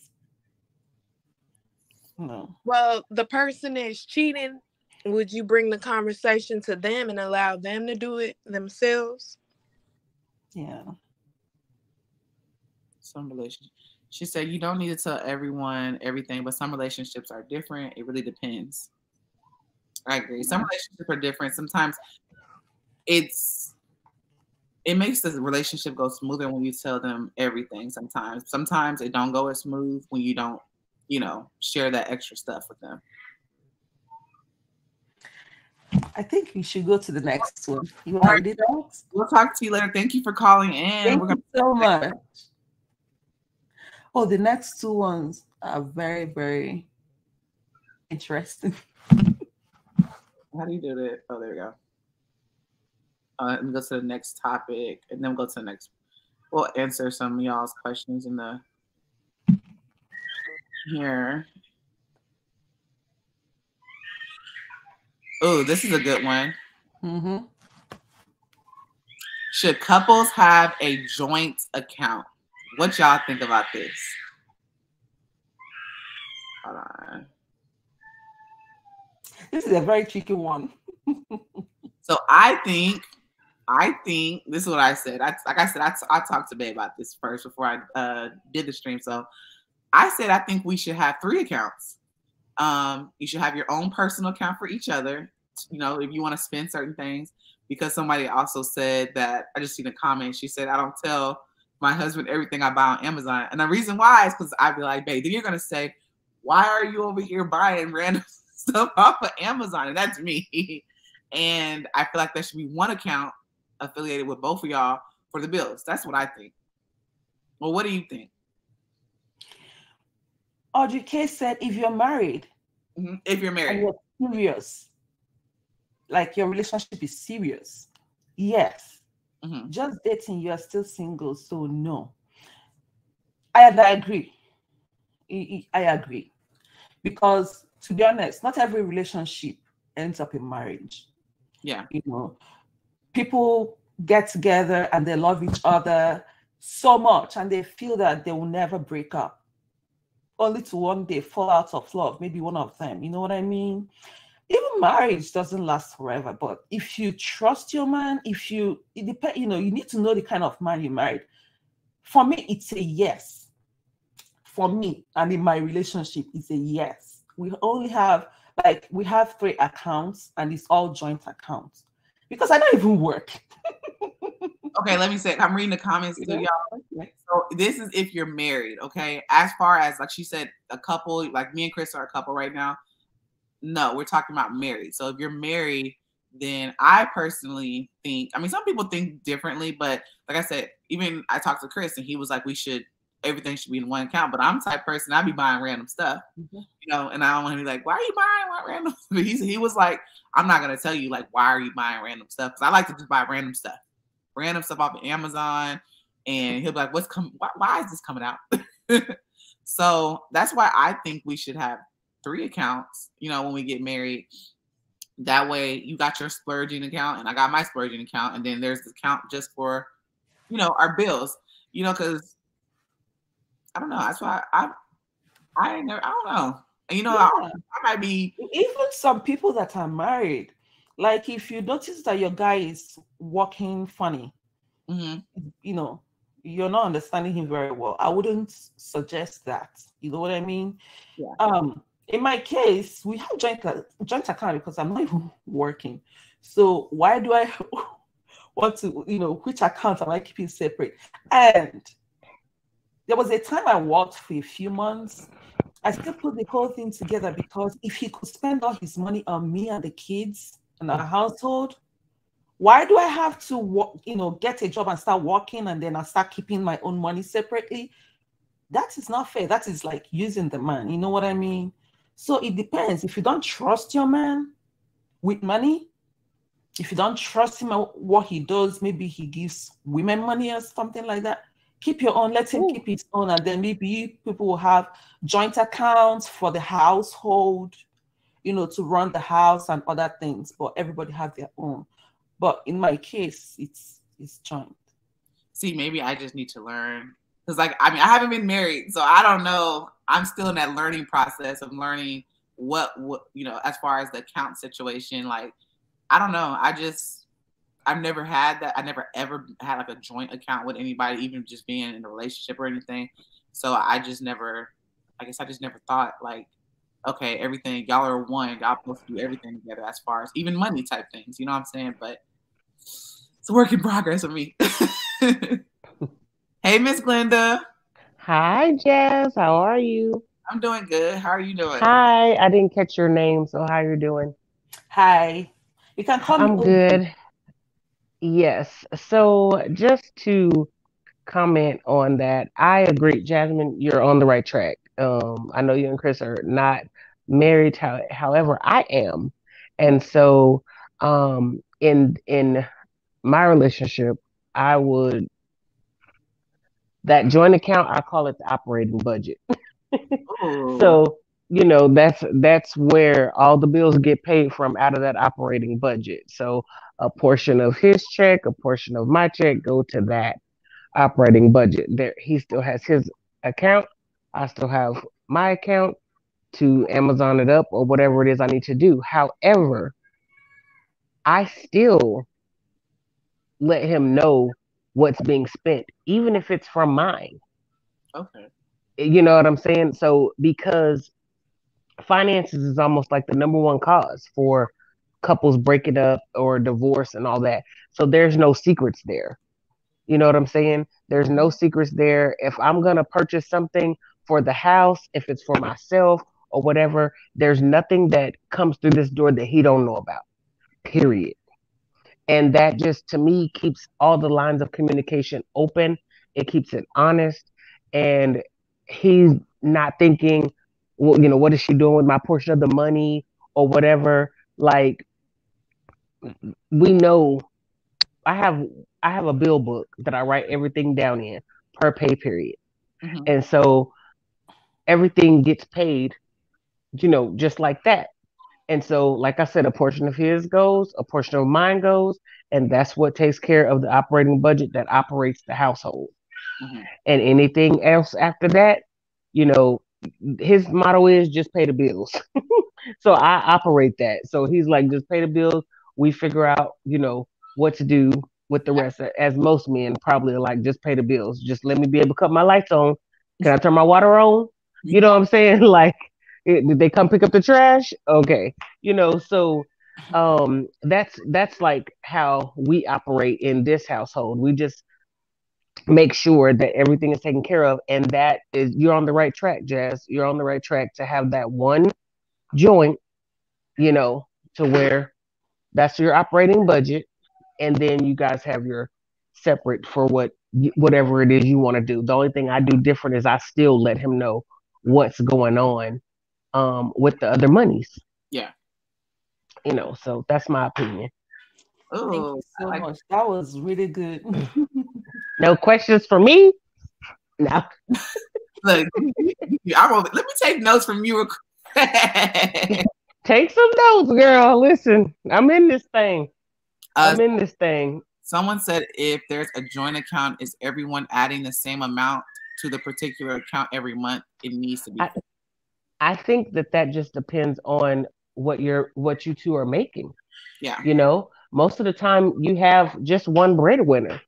No. Well, the person is cheating. Would you bring the conversation to them and allow them to do it themselves? Yeah. Some relationships. She said you don't need to tell everyone everything, but some relationships are different. It really depends. I agree. Some relationships are different. Sometimes it makes the relationship go smoother when you tell them everything. Sometimes it don't go as smooth when you don't, share that extra stuff with them. I think we should go to the next one. You want to read it out? We'll talk to you later. Thank you for calling in. Thank you so much. Oh, the next 2 ones are very, very interesting. How do you do that? Oh, there we go. Let me go to the next topic, and then we'll go to the next. We'll answer some of y'all's questions in the here. Oh, this is a good one. Mm-hmm. Should couples have a joint account? What y'all think about this? Hold on. This is a very tricky one. So I think this is what I said. I talked to Babe about this first before I did the stream. So I said I think we should have 3 accounts. You should have your own personal account for each other, if you want to spend certain things. Because somebody also said that, I just seen a comment. She said, I don't tell my husband everything I buy on Amazon. And the reason why is because I'd be like, babe, then you're going to say, why are you over here buying random stuff off of Amazon? And that's me. And I feel like there should be one account affiliated with both of y'all for the bills. That's what I think. Well, what do you think? Audrey K said, if you're married, if you're married, and you're serious, like your relationship is serious, yes. Just dating, you are still single, so no. I agree. I agree. Because to be honest, not every relationship ends up in marriage. Yeah. People get together and they love each other so much and they feel that they will never break up, only to one day fall out of love, maybe one of them. You know what I mean? Even marriage doesn't last forever, but if you trust your man, you need to know the kind of man you married. For me, it's a yes. For me, and in my relationship, it's a yes. We only have, we have 3 accounts and it's all joint accounts because I don't even work. Okay, let me say, I'm reading the comments too, y'all. Okay. So this is if you're married, okay? As far as, like she said, a couple, like me and Chris are a couple right now. No, we're talking about married. So if you're married, then I personally think, some people think differently, but like I said, even I talked to Chris and he was like, we should everything should be in one account. But I'm the type of person, I be buying random stuff, and I don't want to be like, why are you buying what random? But he was like, I'm not gonna tell you like why are you buying random stuff, because I like to just buy random stuff off of Amazon, and he'll be like, why is this coming out? So that's why I think we should have 3 accounts, when we get married. That way you got your splurging account and I got my splurging account, and then there's the account just for, our bills, because I don't know. That's why I don't know. And I might be even some people that are married, like if you notice that your guy is walking funny, you're not understanding him very well, I wouldn't suggest that. You know what I mean? Yeah. In my case, we have joint account because I'm not even working. So why do I want to, which account am I keeping separate? And there was a time I worked for a few months. I still put the whole thing together because if he could spend all his money on me and the kids and our household, why do I have to, get a job and start working and then I start keeping my own money separately? That is not fair. That is like using the man. You know what I mean? So it depends. If you don't trust your man with money, if you don't trust him what he does, maybe he gives women money or something like that, keep your own, let him keep his own, and then maybe people will have joint accounts for the household, to run the house and other things, but everybody has their own. But in my case, it's joint. See, maybe I just need to learn, because I haven't been married, so I don't know. I'm still in that learning process of learning what as far as the account situation. Like, I don't know. I've never had that. I never ever had like a joint account with anybody, even just being in a relationship or anything. So I just never thought like, okay, everything, y'all are one, y'all supposed to do everything together as far as even money type things. You know what I'm saying? But it's a work in progress for me. Hey, Miss Glenda. Hi, Jazz. How are you? I'm doing good. How are you doing? Hi. I didn't catch your name, so how you doing? Hi. You can call me I'm OG. good. Yes. So just to comment on that, I agree, Jasmine, you're on the right track. I know you and Chris are not married, however, I am. And so in my relationship, I would that joint account, I call it the operating budget. Oh. So, that's where all the bills get paid from out of that operating budget. So a portion of his check, a portion of my check go to that operating budget. There he still has his account. I still have my account to Amazon it up or whatever it is I need to do. However, I still let him know what's being spent, even if it's from mine. Okay. You know what I'm saying? So because finances is almost like the number one cause for couples breaking up or divorce and all that. So there's no secrets there. You know what I'm saying? There's no secrets there. If I'm going to purchase something for the house, if it's for myself or whatever, there's nothing that comes through this door that he don't know about. Period. And that just to me keeps all the lines of communication open. It keeps it honest, and he's not thinking, well, what is she doing with my portion of the money or whatever. Like, we know I have I have a bill book that I write everything down in per pay period. And so everything gets paid, just like that. And so, like I said, a portion of his goes, a portion of mine goes, and that's what takes care of the operating budget that operates the household. And anything else after that, you know, his motto is just pay the bills. So I operate that. So he's like, just pay the bills. We figure out, what to do with the rest. As most men probably are like, just pay the bills. Just let me be able to cut my lights on. Can I turn my water on? You know what I'm saying? Like, did they come pick up the trash? Okay. So that's like how we operate in this household. We just make sure that everything is taken care of, and that is, you're on the right track, Jazz. You're on the right track to have that one joint, to where that's your operating budget, and then you guys have your separate for what whatever it is you want to do. The only thing I do different is I still let him know what's going on with the other monies. Yeah. So that's my opinion. Thank Oh, you I so like much. That was really good. No questions for me? No. Look, let me take notes from you. Take some notes, girl. Listen, I'm in this thing. uh, I'm in this thing. Someone said if there's a joint account, is everyone adding the same amount to the particular account every month? It needs to be. I think that just depends on what you two are making. Yeah. Most of the time you have just one breadwinner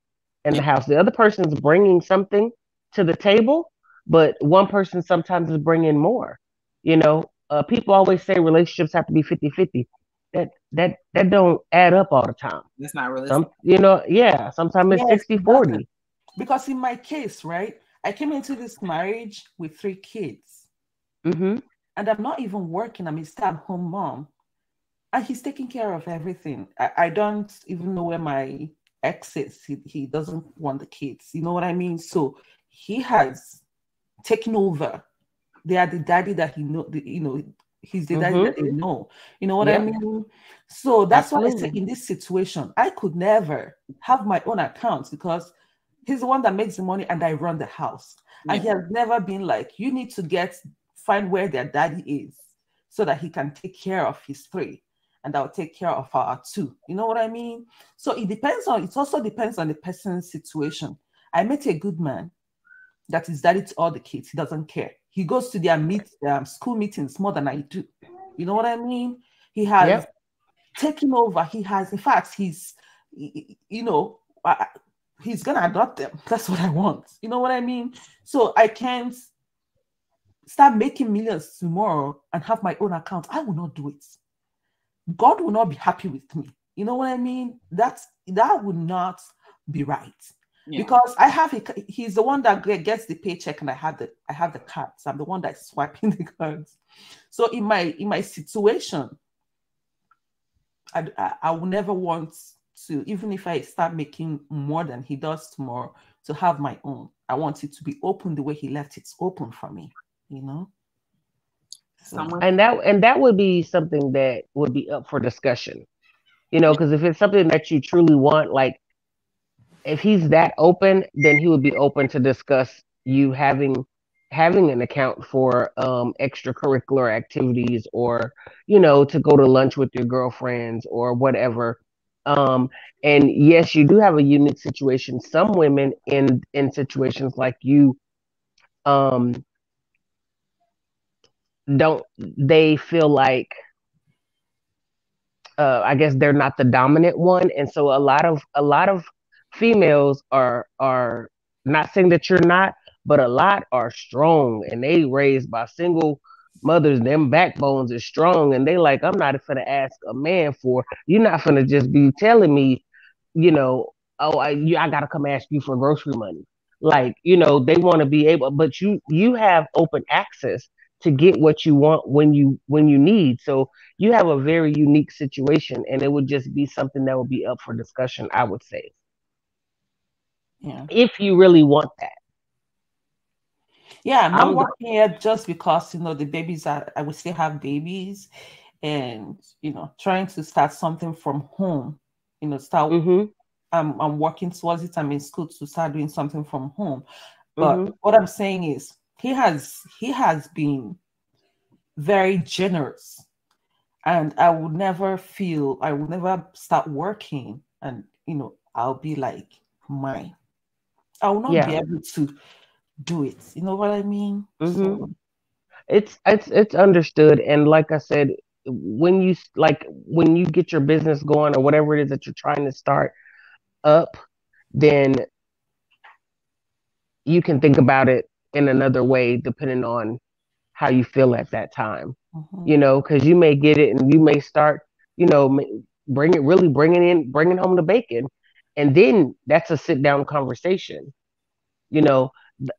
in the house. The other person's bringing something to the table, but one person sometimes is bringing more. People always say relationships have to be 50-50. That don't add up all the time. That's not realistic. Sometimes it's Yes, it 60-40. doesn't. Because in my case, right, I came into this marriage with 3 kids, Mm-hmm. and I'm not even working. I'm a stay-at-home mom, and he's taking care of everything. I don't even know where my ex is. He doesn't want the kids. You know what I mean? So he has taken over. They are the daddy that he know. He's the daddy that they Mm-hmm. know. You know what I Yep. mean? So that's why I say Absolutely. in this situation, I could never have my own accounts because he's the one that makes the money and I run the house. And he has never been like, you need to find where their daddy is so that he can take care of his 3 and I'll take care of our 2. You know what I mean? So it also depends on the person's situation. I met a good man that is daddy to all the kids. He doesn't care. He goes to their school meetings more than I do. You know what I mean? He has Yep. taken over. He has, in fact, you know, he's gonna adopt them. That's what I want. You know what I mean? So I can't start making millions tomorrow and have my own account. I will not do it. God will not be happy with me. You know what I mean? That would not be right. Yeah. Because he's the one that gets the paycheck and I have the cards. I'm the one that's swiping the cards. So in my situation, I will never want to, even if I start making more than he does tomorrow, to have my own. I want it to be open the way he left it open for me, you know? Someone. And that would be something that would be up for discussion. Because if it's something that you truly want, like if he's that open, then he would be open to discuss you having an account for extracurricular activities, or to go to lunch with your girlfriends or whatever. um and yes, you do have a unique situation. Some women in situations like you, um don't they feel like, I guess they're not the dominant one, and so a lot of females are not saying that you're not, but a lot are strong and they raised by single mothers. Them backbones is strong, and they like, I'm not gonna ask a man for. You're not gonna just be telling me, oh, I gotta come ask you for grocery money. Like, they want to be able, but you have open access to get what you want when you need. So you have a very unique situation, and it would just be something that would be up for discussion, I would say, Yeah. if you really want that. Yeah, I'm not I'm working here just because, the babies I will still have babies and, trying to start something from home, start, mm-hmm, I'm working towards it. I'm in school to start doing something from home. But mm-hmm, what I'm saying is he has been very generous, and I would never start working and, I'll be like, mine. I will not be yeah, able to do it. You know what I mean? mm-hmm. So, It's understood, and like I said, when you get your business going or whatever it is that you're trying to start up, then you can think about it in another way depending on how you feel at that time. mhm. Because you may get it and you may start, bringing home the bacon, and then that's a sit down conversation. you know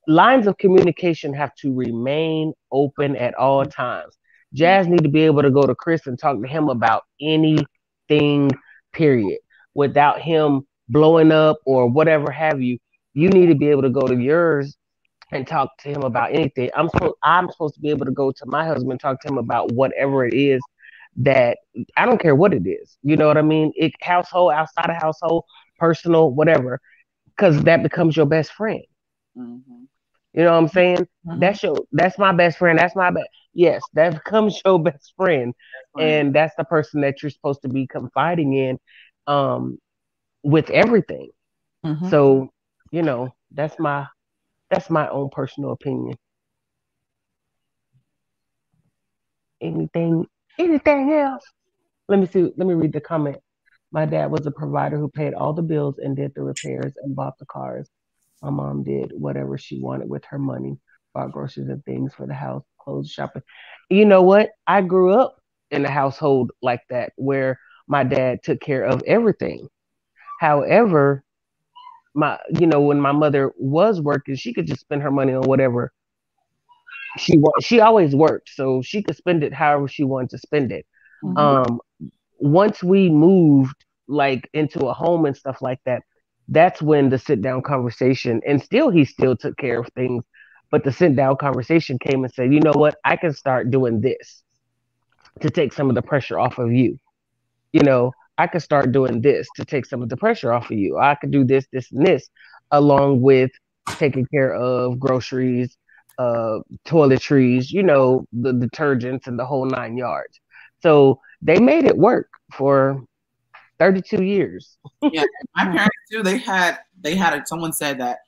Lines of communication have to remain open at all times. Yeah. Jazz need to be able to go to Chris and talk to him about anything, period, without him blowing up or whatever have you. You need to be able to go to yours and talk to him about anything. I'm supposed to be able to go to my husband, talk to him about whatever it is that I don't care what it is. You know what I mean? It household, outside of household, personal, whatever, because that becomes your best friend. Mm-hmm. You know what I'm saying? Mhm. That's my best friend. That's my best. Yes, that becomes your best friend, That's right. and that's the person that you're supposed to be confiding in, um, with everything. Mhm. So, that's my own personal opinion. Anything, anything else? Let me see. Let me read the comment. My dad was a provider who paid all the bills and did the repairs and bought the cars. My mom did whatever she wanted with her money, bought groceries and things for the house, clothes, shopping. You know what? I grew up in a household like that where my dad took care of everything. However, when my mother was working, she could just spend her money on whatever she always worked, so she could spend it however she wanted to spend it. Mhm. Um, Once we moved like into a home and stuff like that, that's when the sit down conversation, and still he still took care of things, but the sit down conversation came and said, you know what, I can start doing this to take some of the pressure off of you. I could start doing this to take some of the pressure off of you. I could do this, this, and this, along with taking care of groceries, uh, toiletries, the detergents and the whole 9 yards. So they made it work for 32 years. Yeah, my parents too. Someone said that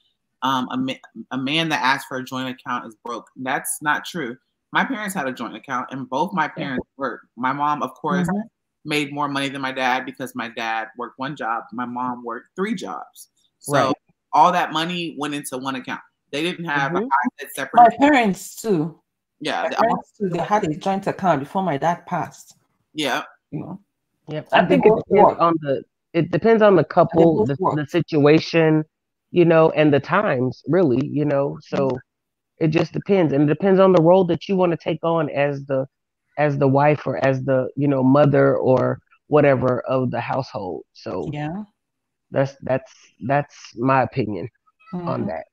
a man that asks for a joint account is broke. That's not true. My parents had a joint account, and both my Yeah. parents worked. My mom, of course, Mhm. made more money than my dad because my dad worked one job. My mom worked three jobs. So Right. all that money went into one account. They didn't have, like Hmm. I said, separate My accounts. parents too. Yeah, My parents too. They had a joint account before my dad passed. yeah. You know, Yep. I and they think it both depends work. on the And they couple, both the worked. situation, and the times, really. So it just depends, and it depends on the role that you want to take on as the wife, or as the mother, or whatever, of the household. So Yeah. that's my opinion on Mhm. that.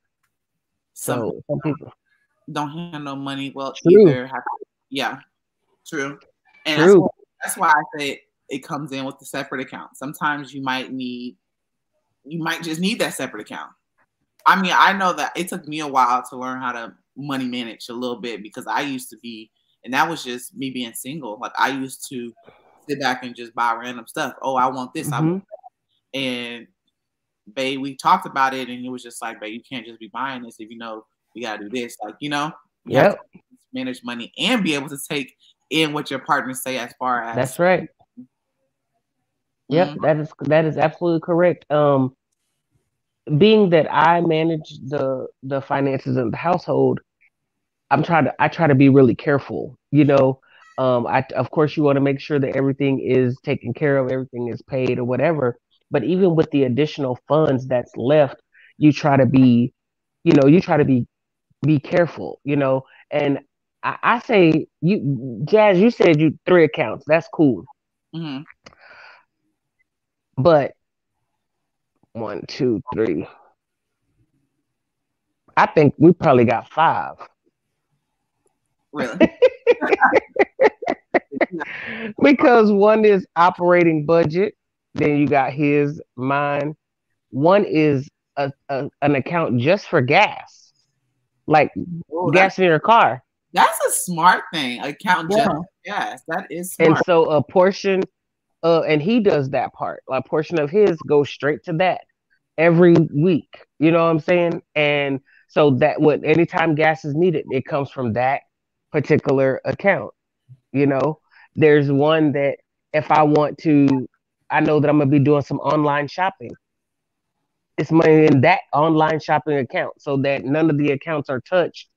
Some people So some people, don't handle money well true, either. Yeah, true. And true. that's why I say it comes in with the separate account. Sometimes you might just need that separate account. I mean, I know that it took me a while to learn how to money manage a little bit because I used to be, and that was just me being single. Like I used to sit back and just buy random stuff. Oh, I want this, I want Hmm. that. And babe, we talked about it, and he was just like, babe, you can't just be buying this if you know we gotta do this. Like, you have to Yep, manage money and be able to take in what your partners say as far as that's right. Yep, mm, that is absolutely correct. Being that I manage the finances of the household, I try to be really careful. Of course, you want to make sure that everything is taken care of, everything is paid or whatever. But even with the additional funds that's left, you try to be, be careful. And I say, Jazz, you said you three accounts. That's cool. mm-hmm, But one, two, three. I think we probably got five. really. Because one is operating budget, then you got his, mine. One is an account just for gas, like Oh, gas in your car. that's a smart thing. Account just Yeah. yes, that is And smart. so a portion, and he does that part. A portion of his goes straight to that every week. You know what I'm saying? And so that what anytime gas is needed, it comes from that particular account. You know, there's one that if I want to, I know that I'm gonna be doing some online shopping. It's money in that online shopping account so that none of the accounts are touched.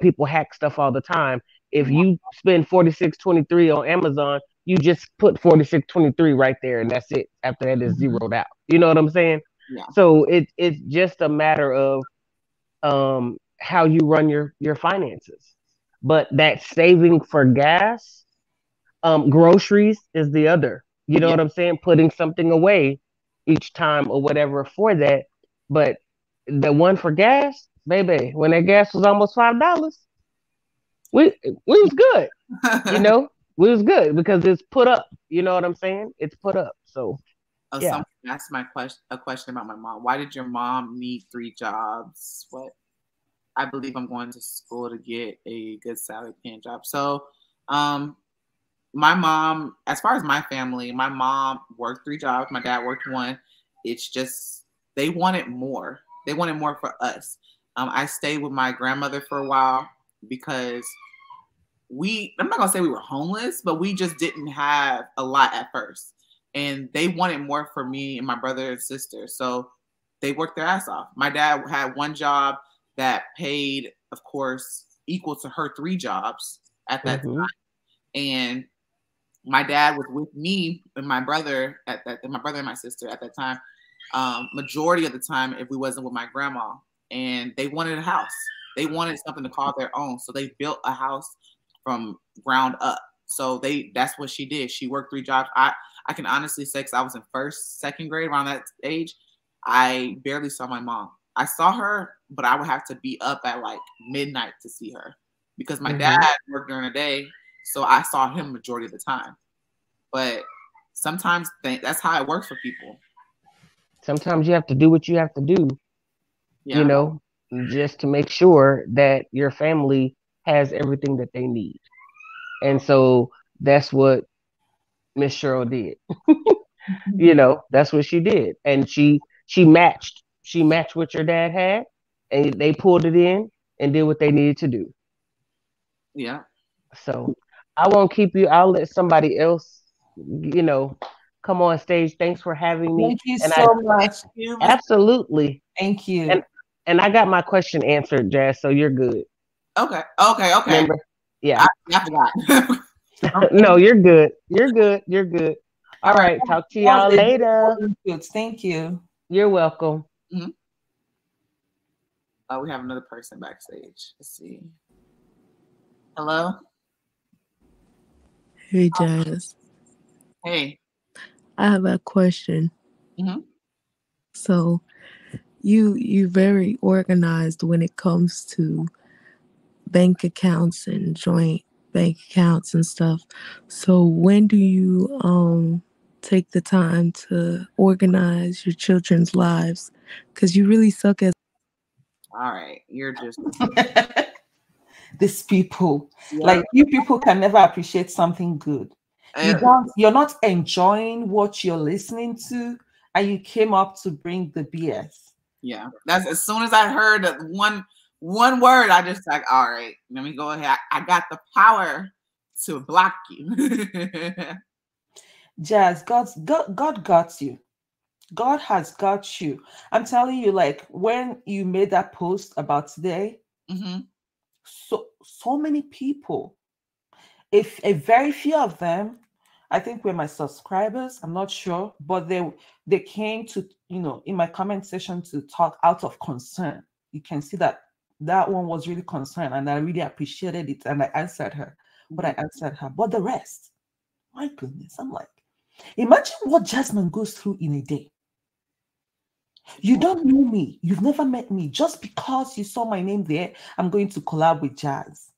People hack stuff all the time. If you spend 46.23 on Amazon, you just put 46.23 right there, and that's it. After that is Mhm. zeroed out. You know what I'm saying? Yeah. So it's just a matter of how you run your finances. But that saving for gas, groceries is the other. You know Yeah. what I'm saying? Putting something away each time or whatever for that. But The one for gas, baby, when that gas was almost $5, we was good. You know, we was good because it's put up. You know what I'm saying? It's put up. So Oh, yeah. someone asked a question about my mom. Why did your mom need 3 jobs? What? I believe I'm going to school to get a good salary paying job. So, my mom, as far as my family, my mom worked 3 jobs. My dad worked 1. It's just they wanted more. They wanted more for us. I stayed with my grandmother for a while because I'm not gonna say we were homeless, but we just didn't have a lot at first. And they wanted more for me and my brother and sister. So they worked their ass off. My dad had 1 job that paid, of course, equal to her 3 jobs at that time. And my dad was with me and my brother and my sister at that time, majority of the time if we wasn't with my grandma. And they wanted a house. They wanted something to call their own. So they built a house from ground up. So that's what she did. She worked 3 jobs. I can honestly say, because I was in 1st, 2nd grade around that age, I barely saw my mom. I saw her, but I would have to be up at like midnight to see her because my dad worked during the day. So I saw him majority of the time. But sometimes that's how it works for people. Sometimes you have to do what you have to do, you know, just to make sure that your family has everything that they need. And so that's what Miss Cheryl did. You know, that's what she did. And she matched what your dad had, and they pulled it in and did what they needed to do. Yeah. So I won't keep you. I'll let somebody else, you know, come on stage. Thanks for having me. Thank you And so much. absolutely. Thank you. And I got my question answered, Jazz, so you're good. Okay. Remember? Yeah. I forgot. No, you're good. You're good. You're good. All right. Talk to y'all later. Thank you. You're welcome. Mm-hmm. We have another person backstage. Let's see. Hello. Hey, Jazz. Hey. I have a question. Mm-hmm. So, you're very organized when it comes to bank accounts and joint bank accounts and stuff. So, when do you take the time to organize your children's lives? Because you really suck as. All right, you're just these people. Like, you people can never appreciate something good. You're not enjoying what you're listening to, and you came up to bring the BS. Yeah, that's as soon as I heard that one word, I just like, all right, let me go ahead. I got the power to block you. Jazz, God got you. God has got you. I'm telling you, like, when you made that post about today, so many people, if a very few of them, I think were my subscribers, I'm not sure, but they came to, you know, in my comment section to talk out of concern. You can see that one was really concerned, and I really appreciated it, and I answered her. But the rest, my goodness, I'm like, imagine what Jasmine goes through in a day. You don't know me. You've never met me. Just because you saw my name there, I'm going to collab with Jazz.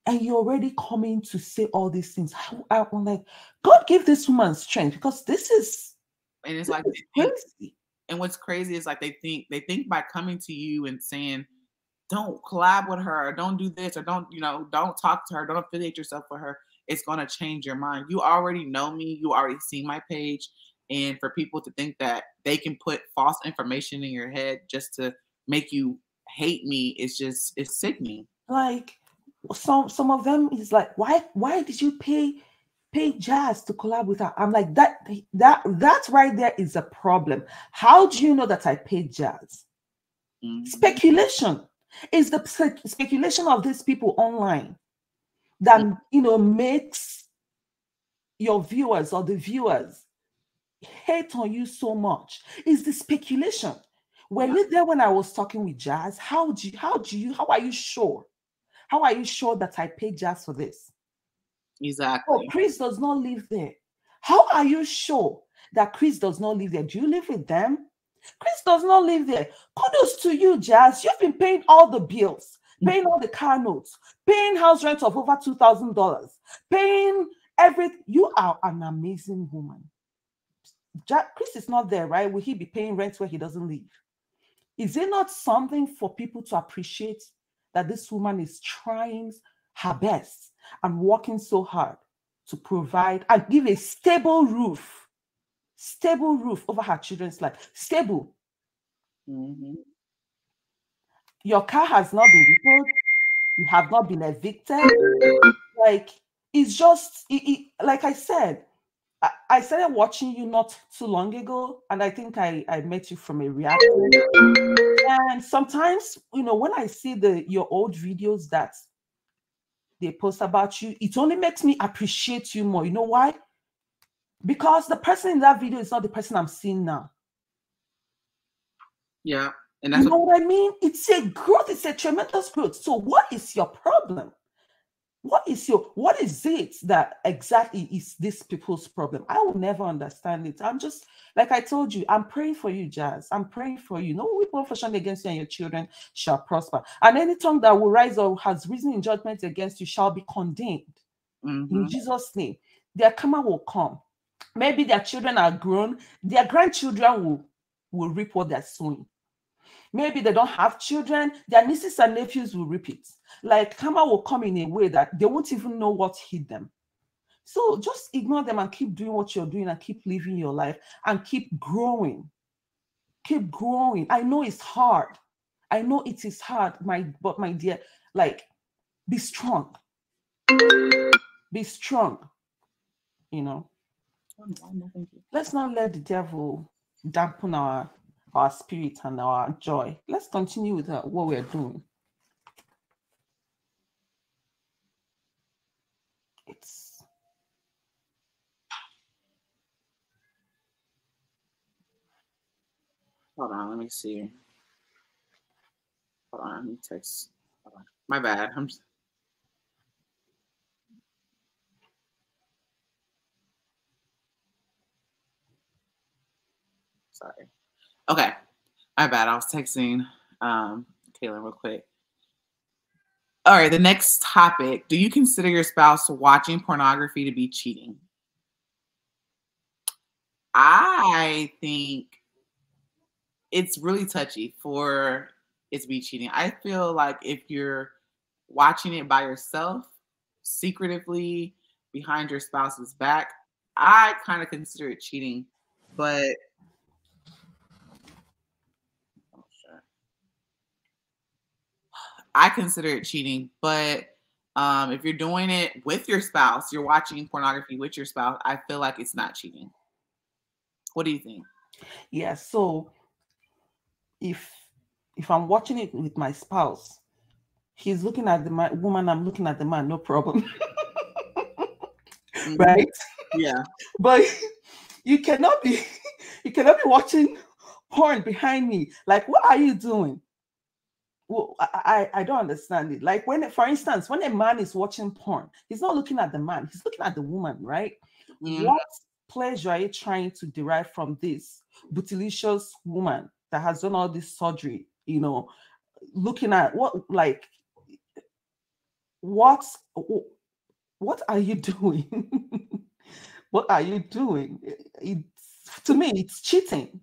And you're already coming to say all these things. I'm like, God gave this woman strength, because this is, and it's like crazy. And what's crazy is like they think by coming to you and saying, don't collab with her, or don't do this, or don't talk to her, don't affiliate yourself with her, it's gonna change your mind. You already know me, you already see my page. And for people to think that they can put false information in your head just to make you hate me, it's sickening. Like, some of them is like, why did you pay Jazz to collab with her? I'm like, that right there is a problem. How do you know that I paid Jazz? Speculation. Is the speculation of these people online that makes your viewers or the viewers hate on you so much. Is the speculation. Were you there when I was talking with Jazz? How are you sure? How are you sure that I paid Jazz for this? Exactly. Oh, Chris does not live there. How are you sure that Chris does not live there? Do you live with them? Chris does not live there. Kudos to you, Jazz. You've been paying all the bills, paying all the car notes, paying house rent of over $2,000, paying everything. You are an amazing woman. Chris is not there, right? Will he be paying rent where he doesn't live? Is it not something for people to appreciate that this woman is trying her best and working so hard to provide and give a stable roof over her children's life? Stable. Mm-hmm. Your car has not been repoed. You have not been evicted. Like, it's just, like I said, I started watching you not too long ago, and I think I met you from a reaction. And sometimes, when I see your old videos that they post about you, it only makes me appreciate you more. You know why? Because the person in that video is not the person I'm seeing now. Yeah. And that's you know what I mean? It's a growth. It's a tremendous growth. So what is your problem? What is it that exactly is this people's problem? I will never understand it. I'm just, like I told you, I'm praying for you, Jazz. I'm praying for you. No weapon fashioned against you and your children shall prosper. And any tongue that will rise or has risen in judgment against you shall be condemned. In Jesus' name. Their karma will come. Maybe their children are grown. Their grandchildren will reap what they're sowing. Maybe they don't have children. Their nieces and nephews will reap it. Like, karma will come in a way that they won't even know what hit them. So just ignore them and keep doing what you're doing and keep living your life and keep growing. Keep growing. I know it's hard. I know it is hard, but my dear, like, be strong. Be strong. Let's not let the devil dampen our spirit and our joy. Let's continue with what we're doing. Hold on, let me see. Hold on, let me text. Hold on. My bad. Sorry. Okay. My bad. I was texting Kaylin real quick. All right, the next topic. Do you consider your spouse watching pornography to be cheating? I think it's really touchy for it to be cheating. I feel like if you're watching it by yourself, secretively, behind your spouse's back, I kind of consider it cheating. But I consider it cheating. But if you're doing it with your spouse, you're watching pornography with your spouse, I feel like it's not cheating. What do you think? Yeah, so if I'm watching it with my spouse, he's looking at the woman, I'm looking at the man, no problem. Right? Yeah. But you cannot be watching porn behind me. Like, what are you doing? Well, I don't understand it. Like, for instance, when a man is watching porn, he's not looking at the man, he's looking at the woman, right? What pleasure are you trying to derive from this bootylicious woman that has done all this surgery? Looking at what are you doing? What are you doing? To me, it's cheating.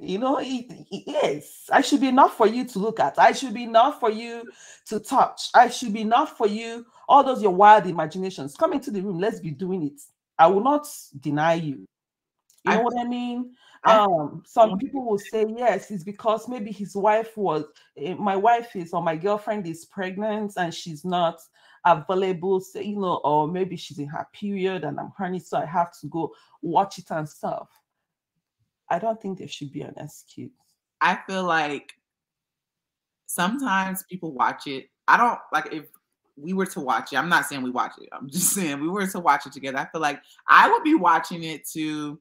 Yes, I should be enough for you to look at. I should be enough for you to touch. I should be enough for you. All those your wild imaginations. Come into the room. Let's be doing it. I will not deny you. You know what I mean? Some people will say, yes, it's because maybe his wife my wife is, or my girlfriend is pregnant and she's not available, or maybe she's in her period and I'm horny, so I have to go watch it and stuff. I don't think there should be an excuse. I feel like sometimes people watch it. I don't like if we were to watch it. I'm not saying we watch it. I'm just saying we were to watch it together. I feel like I would be watching it to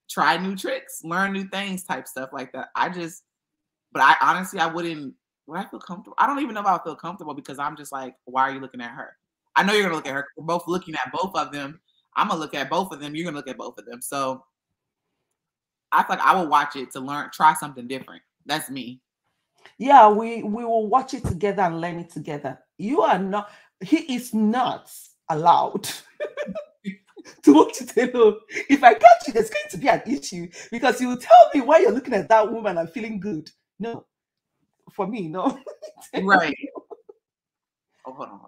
try new tricks, learn new things, type stuff like that. But I honestly, I wouldn't. Would I feel comfortable? I don't even know if I would feel comfortable because I'm just like, why are you looking at her? I know you're gonna look at her. We're both looking at both of them. I'm gonna look at both of them. You're gonna look at both of them. So I feel like I would watch it to learn, try something different. That's me. Yeah, we will watch it together and learn it together. You are not. He is not allowed to watch it alone. If I catch you, there's going to be an issue because you will tell me why you're looking at that woman and feeling good. No, for me, no. Right. Oh, hold on.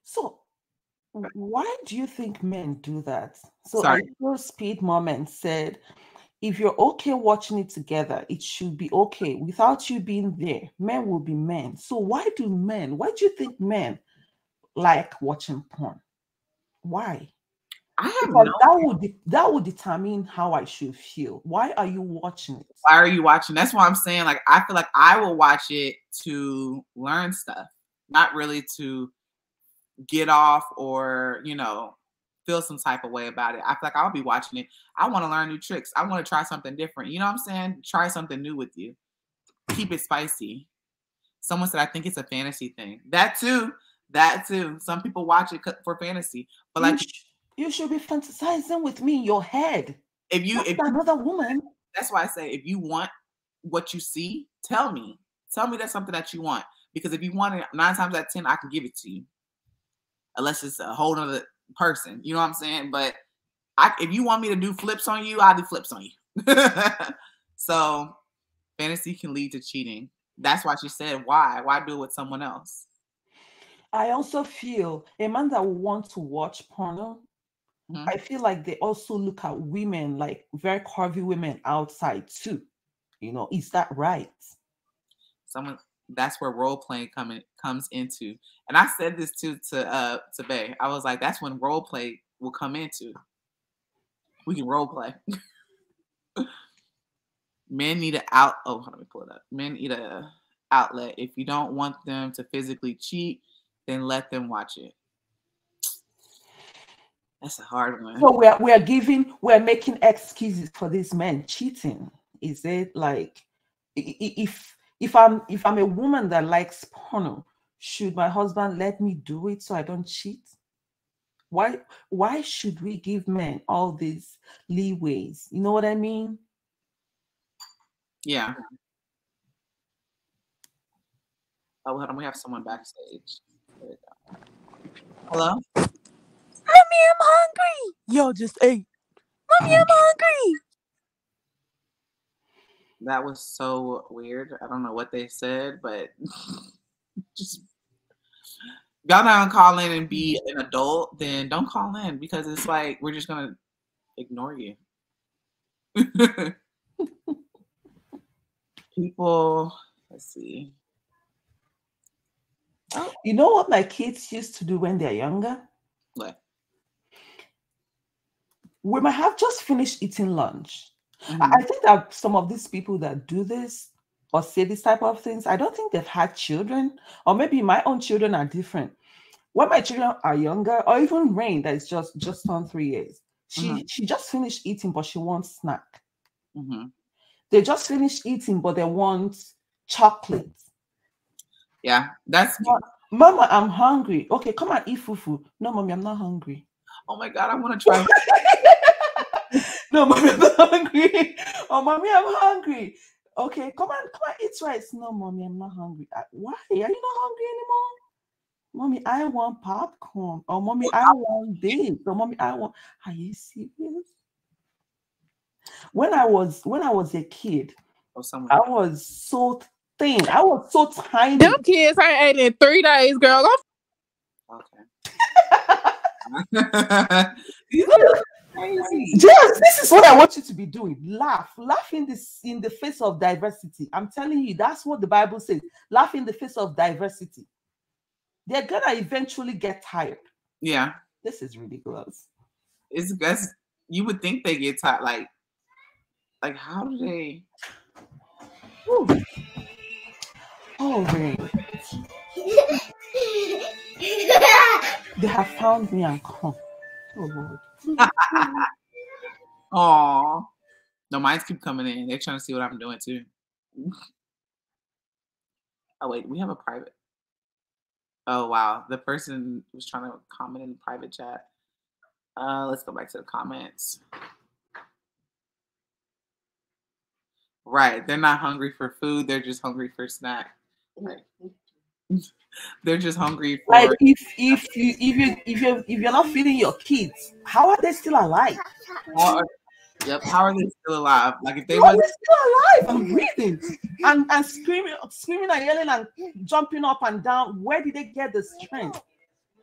So, why do you think men do that? So, Sorry. I saw Speed Moment said, if you're okay watching it together, it should be okay. Without you being there, men will be men. So, why do you think men like watching porn? Why? I have Because no. that would determine how I should feel. Why are you watching it? Why are you watching? That's why I'm saying, like, I feel like I will watch it to learn stuff, not really to get off or, you know, feel some type of way about it. I feel like I'll be watching it. I want to learn new tricks. I want to try something different. You know what I'm saying? Try something new with you. Keep it spicy. Someone said, I think it's a fantasy thing. That too. That too. Some people watch it for fantasy. But like, you should be fantasizing with me in your head. if you another woman. That's why I say, if you want what you see, tell me. Tell me that's something that you want. Because if you want it, 9 times out of 10, I can give it to you. Unless it's a whole other person. You know what I'm saying? But if you want me to do flips on you, I'll do flips on you. So fantasy can lead to cheating. That's why she said, why? Why do it with someone else? I also feel a man that will want to watch porno, I feel like they also look at women, like very curvy women outside too. You know, is that right? That's where role playing comes into. And I said this too to Bay. I was like, that's when role play will come into. We can role play. Men need let me pull it up. Men need a outlet. If you don't want them to physically cheat, then let them watch it. That's a hard one. So we're making excuses for these men cheating. Is it like, if I'm a woman that likes porno, should my husband let me do it so I don't cheat? Why should we give men all these leeways? You know what I mean? Yeah. Oh, hold on. We have someone backstage. There we go. Hello? Mommy, I'm hungry. Yo, just ate. Mommy, I'm hungry. That was so weird. I don't know what they said, but just y'all not gonna call in and be an adult, then don't call in, because it's like we're just gonna ignore you. People, let's see. You know what my kids used to do when they're younger? What? We might have just finished eating lunch. I think that some of these people that do this or say this type of things, I don't think they've had children, or maybe my own children are different. When my children are younger, or even Rain, that is just turned 3 years, she just finished eating, but she wants snack. They just finished eating, but they want chocolate. Yeah, that's Mama, I'm hungry. Okay, come and eat fufu. No, Mommy, I'm not hungry. Oh my God, I want to try. No, Mommy, I'm not hungry. Oh, Mommy, I'm hungry. Okay, come on, eat rice. No, Mommy, I'm not hungry. Why? Are you not hungry anymore? Mommy, I want popcorn. Or Mommy, I want this. Or Mommy, I want. Are you serious? When I was a kid, I was so thin. I was so tiny. Them kids ain't ate in 3 days, girl. Okay. Yes, this is what I want you to be doing. Laugh in the face of diversity. I'm telling you, that's what the Bible says. Laugh in the face of diversity. They're gonna eventually get tired. Yeah, this is ridiculous. You would think they get tired. Like how do they? Ooh. Oh, Ray. They have found me and come. Oh Lord. Aw. No, mines keep coming in. They're trying to see what I'm doing too. Oh wait, we have a private. Oh wow, the person was trying to comment in the private chat. Let's go back to the comments. Right, they're not hungry for food. They're just hungry for snack. Right. They're just hungry for. Like if you're not feeding your kids, how are they still alive? How are they still alive? Like if they How are was they still alive and breathing and screaming and yelling and jumping up and down? Where did they get the strength?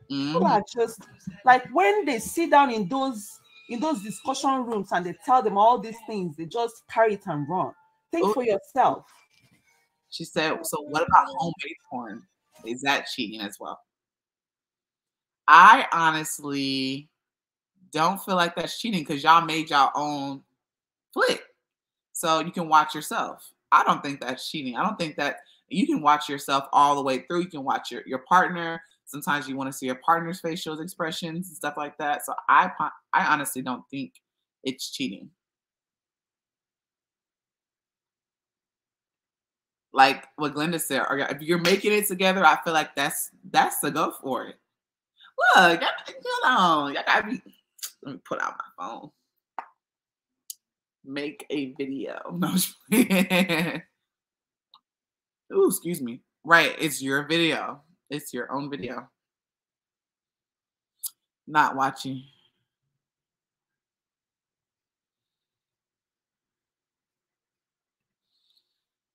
People are just like when they sit down in those discussion rooms and they tell them all these things, they just carry it and run. Think for yourself. She said, so what about homemade porn? Is that cheating as well? I honestly don't feel like that's cheating because y'all made y'all own flick. So you can watch yourself. I don't think that's cheating. I don't think that you can watch yourself all the way through. You can watch your partner. Sometimes you want to see your partner's facial expressions and stuff like that. So I honestly don't think it's cheating. Like what Glenda said, or if you're making it together, I feel like that's the go for it. Look, hold on. Y'all gotta be. Let me put out my phone. Make a video. No, ooh, excuse me. Right, it's your video. It's your own video. Not watching.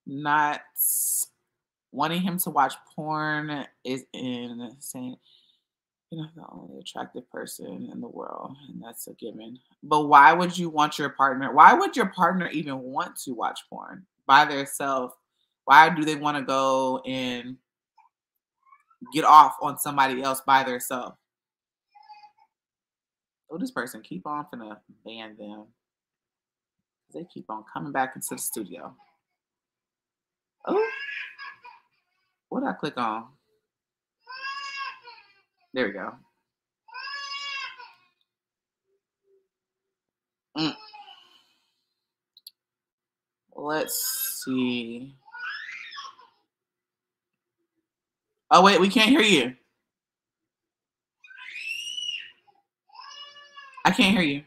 Not wanting him to watch porn is insane. You're not the only attractive person in the world, and that's a given. But why would you want your partner? Why would your partner even want to watch porn by themselves? Why do they want to go and get off on somebody else by themselves? Oh, this person keep on finna ban them. They keep on coming back into the studio. Oh, what did I click on? There we go. Let's see. Oh, wait, we can't hear you. I can't hear you.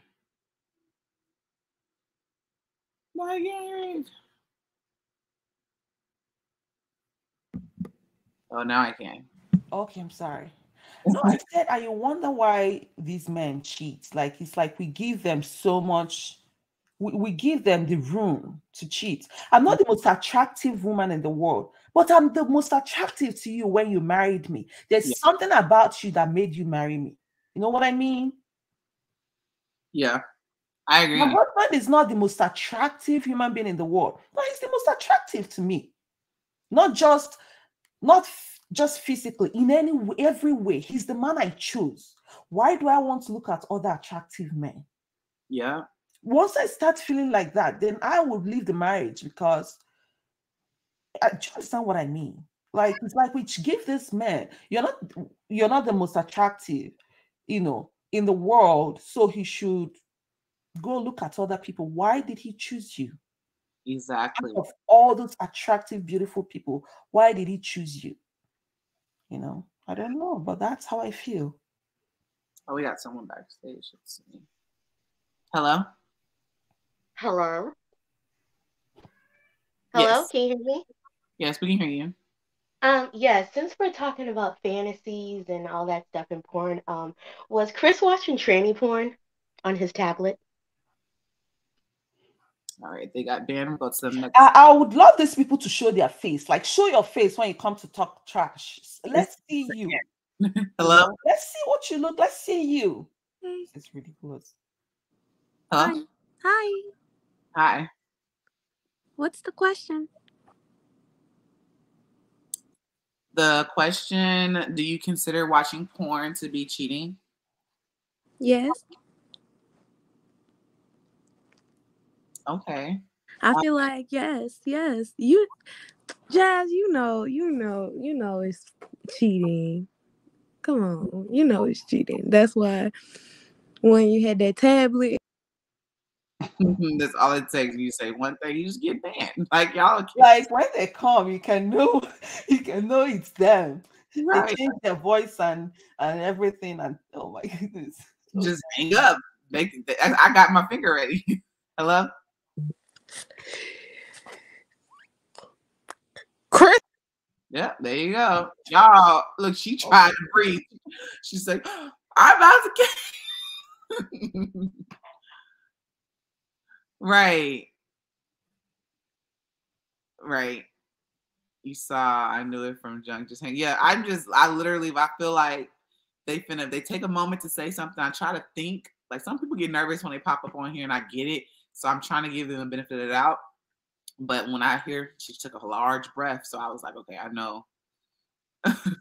Why I can't hear you? Oh, now I can. Okay, I'm sorry. No, I said I wonder why these men cheat. Like it's like we give them so much, we give them the room to cheat. I'm not the most attractive woman in the world, but I'm the most attractive to you when you married me. There's something about you that made you marry me. You know what I mean? Yeah, I agree. My husband is not the most attractive human being in the world, but he's the most attractive to me. Not just physically, in every way. He's the man I choose. Why do I want to look at other attractive men? Yeah. Once I start feeling like that, then I would leave the marriage because do you understand what I mean? Like it's like we give this man, you're not the most attractive, in the world, so he should go look at other people. Why did he choose you? Exactly. Of all those attractive, beautiful people, why did he choose you? I don't know, but that's how I feel. Oh, we got someone backstage. Let's see. Hello? Hello? Yes. Can you hear me? Yes, we can hear you. Yes, since we're talking about fantasies and all that stuff in porn, was Chris watching tranny porn on his tablet? All right, they got banned. We'll go to the next. I would love these people to show their face. Like, show your face when you come to talk trash. Let's see you. Hello? Let's see what you look. Let's see you. It's ridiculous. Hello? Hi. Hi. What's the question? The question, do you consider watching porn to be cheating? Yes. Okay. I feel like yes. You, Jazz, you know it's cheating. Come on, you know it's cheating. That's why when you had that tablet, That's all it takes. You say one thing, you just get banned. Like y'all, Like when they come, you can know, you can know it's them. They right? change their voice and everything, and oh my goodness. So Just hang up. I got my finger ready. Hello. Chris. Yeah, there you go. Y'all, look, she tried to breathe. She's like, I'm about to get right. Right. You saw, I knew it from junk. Just hang. Yeah, I literally, I feel like they take a moment to say something. I try to think. Like some people get nervous when they pop up on here, and I get it. So I'm trying to give them the benefit of the doubt. But when I hear she took a large breath, so I was like, okay, I know.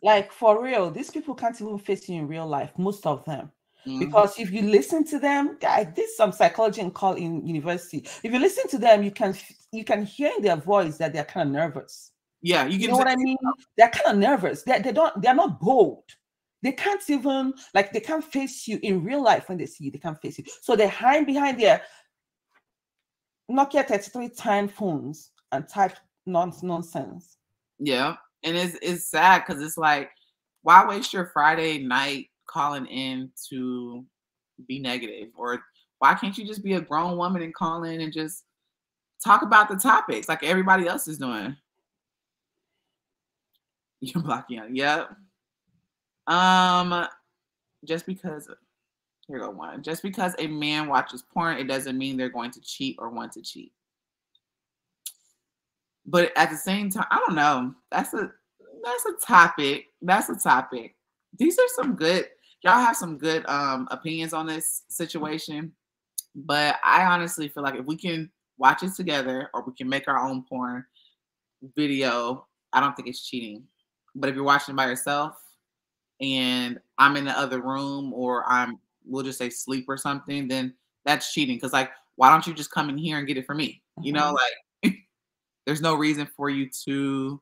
like for real, these people can't even face you in real life, most of them. Mhm. Because if you listen to them, I did some psychology and call in university. If you listen to them, you can hear in their voice that they're kind of nervous. Yeah, You know what I mean? They're kind of nervous. They're not bold. They can't even they can't face you in real life when they see you. They can't face you. So they hide behind their Nokia 3310 phones and type nonsense. Yeah, and it's sad because it's like, why waste your Friday night calling in to be negative, or why can't you just be a grown woman and call in and just talk about the topics like everybody else is doing? You're blocking out. Yep. Just because here go one. Just because a man watches porn, it doesn't mean they're going to cheat or want to cheat. But at the same time, I don't know. That's a topic. That's a topic. These are some good. Y'all have some good opinions on this situation. But I honestly feel like if we can watch it together or we can make our own porn video, I don't think it's cheating. But if you're watching by yourself and I'm in the other room or we'll just say sleep or something, then that's cheating. Because like, why don't you just come in here and get it for me? You know, like there's no reason for you to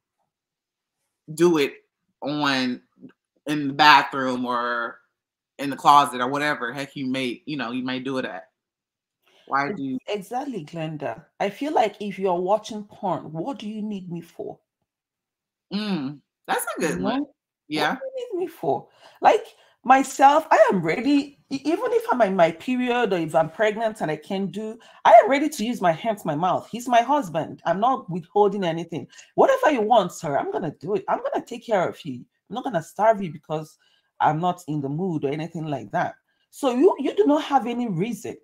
do it in the bathroom or in the closet or whatever heck you may do it at. Why do you? Exactly, Glenda. I feel like if you're watching porn, what do you need me for? That's a good one. Yeah. What do you need me for? Like myself, I am ready. Even if I'm in my period or if I'm pregnant and I can't do, I am ready to use my hands, my mouth. He's my husband. I'm not withholding anything. Whatever you want, sir, I'm gonna do it. I'm gonna take care of you. I'm not gonna starve you because I'm not in the mood or anything like that. So you do not have any reason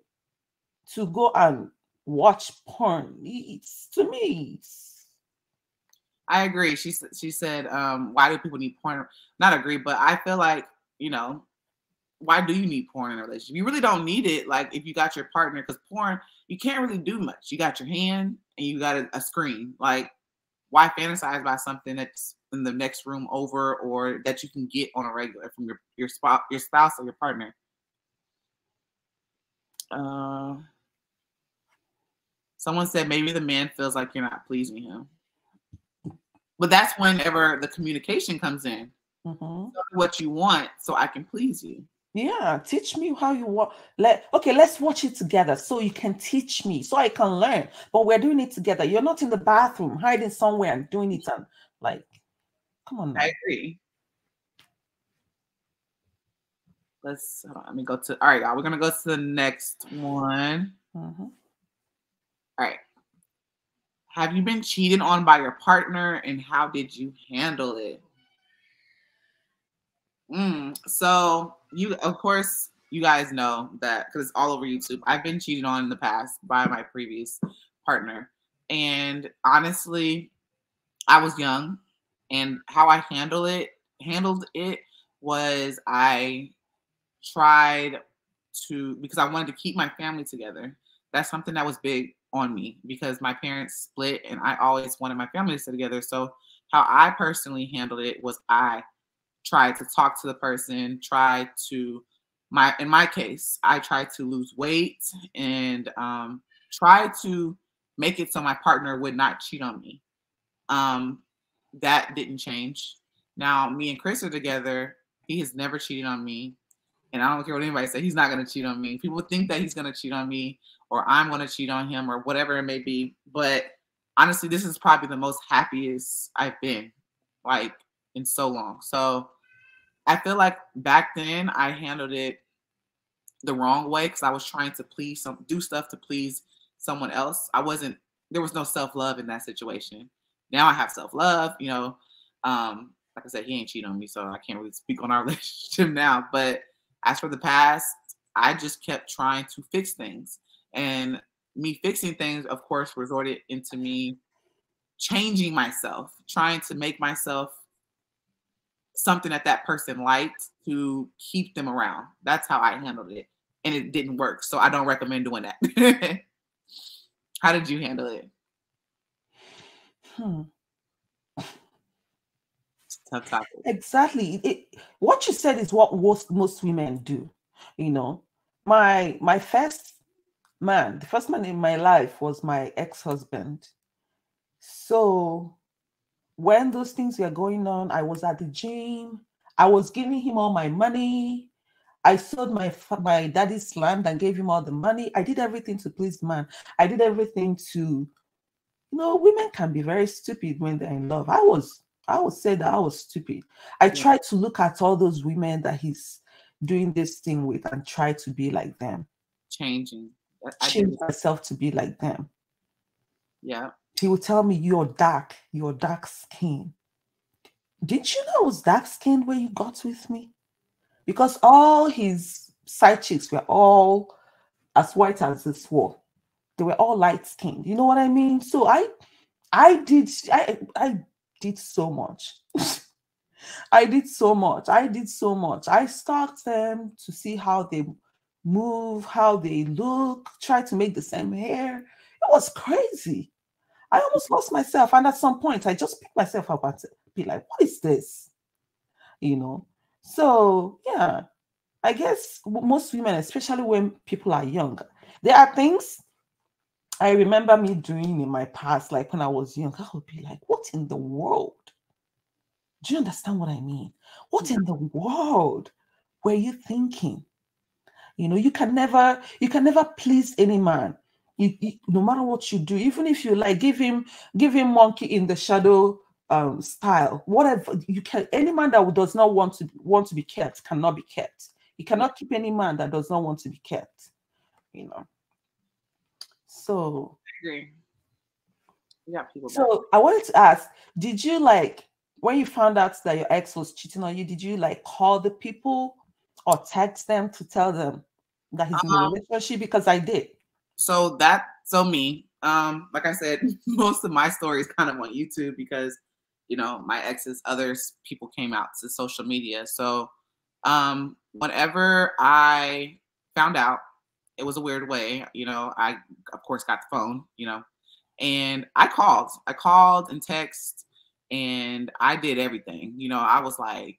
to go and watch porn. It's to me. I agree. She said, why do people need porn? Not agree, but I feel like, why do you need porn in a relationship? You really don't need it. Like if you got your partner, because porn, you can't really do much. You got your hand and you got a screen. Like why fantasize about something that's in the next room over or that you can get on a regular from your spouse or your partner? Someone said maybe the man feels like you're not pleasing him. But that's whenever the communication comes in. Tell me what you want so I can please you. Yeah, teach me how you want. Let's watch it together so you can teach me, so I can learn. But we're doing it together. You're not in the bathroom hiding somewhere and doing it and come on now. I agree. Let me go to, all right, y'all. We're gonna go to the next one. All right. Have you been cheated on by your partner and how did you handle it? So of course, you guys know that because it's all over YouTube. I've been cheated on in the past by my previous partner. And honestly, I was young and how I handled it was I tried to, because I wanted to keep my family together. That's something that was big on me because my parents split and I always wanted my family to stay together. So how I personally handled it was I tried to talk to the person, in my case, I tried to lose weight and try to make it so my partner would not cheat on me. That didn't change. Now me and Chris are together He has never cheated on me. And I don't care what anybody says, he's not going to cheat on me. People think that he's going to cheat on me or I'm going to cheat on him or whatever it may be. But honestly, this is probably the most happiest I've been, like, in so long. So I feel like back then I handled it the wrong way because I was trying to do stuff to please someone else. There was no self-love in that situation. Now I have self-love, you know. Like I said, he ain't cheating on me, so I can't really speak on our relationship now. But as for the past, I just kept trying to fix things. And me fixing things, of course, resorted into me changing myself, trying to make myself something that person liked to keep them around. That's how I handled it. And it didn't work. So I don't recommend doing that. How did you handle it? Tough topic. Exactly. What you said is what most women do. You know, my first man, the first man in my life was my ex-husband. So when those things were going on, I was at the gym. I was giving him all my money. I sold my daddy's land and gave him all the money. I did everything to please the man. I did everything to, women can be very stupid when they're in love. I would say that I was stupid. I tried to look at all those women that he's doing this thing with and try to be like them. Change myself to be like them. Yeah. He would tell me, you're dark skin. Didn't you know I was dark skinned when you got with me? Because all his side chicks were all as white as this wall. They were all light skinned. You know what I mean? So I did so much. I did so much. I stalked them to see how they move, how they look, try to make the same hair. It was crazy. I almost lost myself. And at some point, I just picked myself up and be like, what is this? So, yeah, I guess most women, especially when people are young, there are things I remember me doing in my past, like when I was young. I would be like, what in the world? Do you understand what I mean? What in the world were you thinking? You can never please any man. No matter what you do, even if you like give him monkey in the shadow style, whatever you can. Any man that does not want to be kept cannot be kept. You cannot keep any man that does not want to be kept. So I agree. Yeah, people. So I wanted to ask, did you when you found out that your ex was cheating on you, did you call the people or text them to tell them that he's in a relationship? Because I did. So me, like I said, most of my story is kind of on YouTube because, my ex's people came out to social media. So whenever I found out, it was a weird way, I of course got the phone, and I called and text and I did everything. I was like,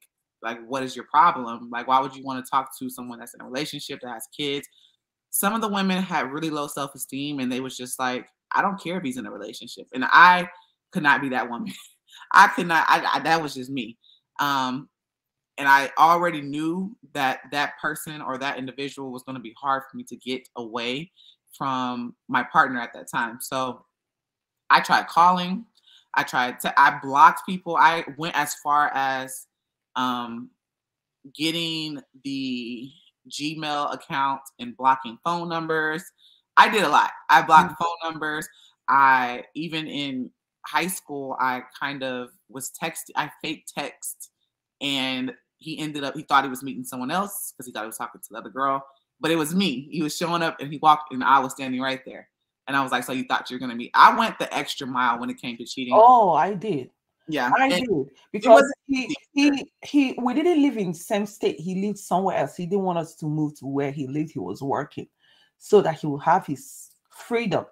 what is your problem? Like, why would you want to talk to someone that's in a relationship that has kids? Some of the women had really low self-esteem and they was just like, I don't care if he's in a relationship. And I could not be that woman. I could not, that was just me. And I already knew that person or that individual was going to be hard for me to get away from my partner at that time. So I tried calling. I blocked people. I went as far as getting the Gmail account and blocking phone numbers. I did a lot. I blocked phone numbers. Even in high school, I kind of was texting. I fake text, and he thought he was meeting someone else because he thought he was talking to the other girl, but it was me. He was showing up and he walked and I was standing right there. And I was like, so you thought you were going to meet? I went the extra mile when it came to cheating. Oh, I did. Yeah. I did. Because we didn't live in the same state. He lived somewhere else. He didn't want us to move to where he lived. He was working so that he would have his freedom.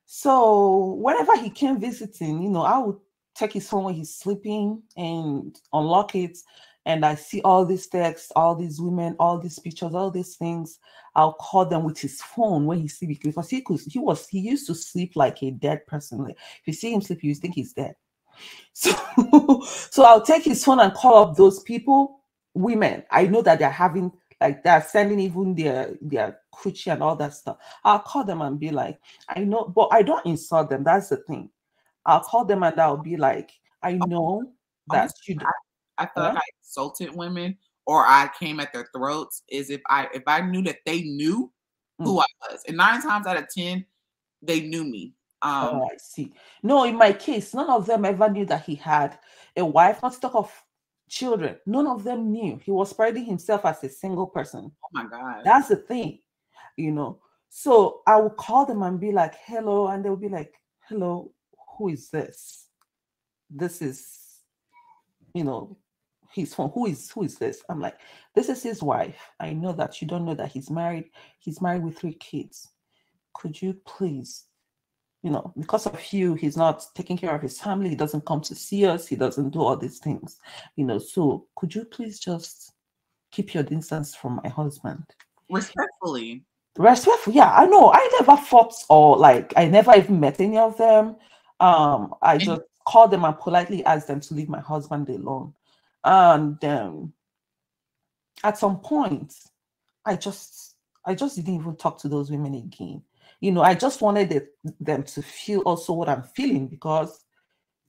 So whenever he came visiting, I would take his phone when he's sleeping and unlock it. And I see all these texts, all these women, all these pictures, all these things. I'll call them with his phone when he sleeps because he used to sleep like a dead person. Like, if you see him sleep, you think he's dead. So I'll take his phone and call up those people women, I know that they're having, like, they're sending even their coochie and all that stuff. I'll call them and be like, I know, but I don't insult them. That's the thing. I'll call them and I'll be like, I know Only that you do. I feel like Huh? I insulted women or I came at their throats is if I knew that they knew Mm. who I was. And 9 times out of 10, they knew me. Oh, I see. No, in my case, none of them ever knew that he had a wife, not to talk of children. None of them knew. He was parading himself as a single person. Oh my God. That's the thing, you know. So I will call them and be like, hello, and they'll be like, hello, who is this? This is, you know, his phone. Who is this? I'm like, this is his wife. I know that you don't know that he's married. He's married with 3 kids. Could you please, because of you, he's not taking care of his family. He doesn't come to see us. He doesn't do all these things, So could you please just keep your distance from my husband? Respectfully. Respectful, yeah, I know. I never fought, or like I never even met any of them. I And just called them and politely asked them to leave my husband alone. And at some point, I just I just didn't even talk to those women again. I just wanted them to feel also what I'm feeling, because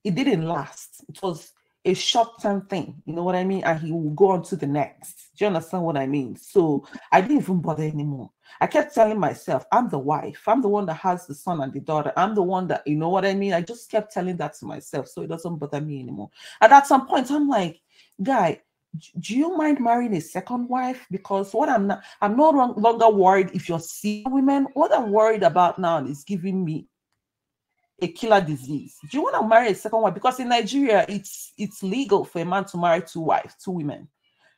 it didn't last. It was a short-term thing, you know what I mean? And he will go on to the next. Do you understand what I mean? So I didn't even bother anymore. I kept telling myself, I'm the wife. I'm the one that has the son and the daughter. I'm the one that, you know what I mean? I just kept telling that to myself, so it doesn't bother me anymore. And at some point, I'm like, guy, do you mind marrying a second wife? Because I'm no longer worried if you're seeing women. What I'm worried about now is giving me a killer disease. Do you want to marry a second wife? Because in Nigeria, it's legal for a man to marry 2 wives, 2 women.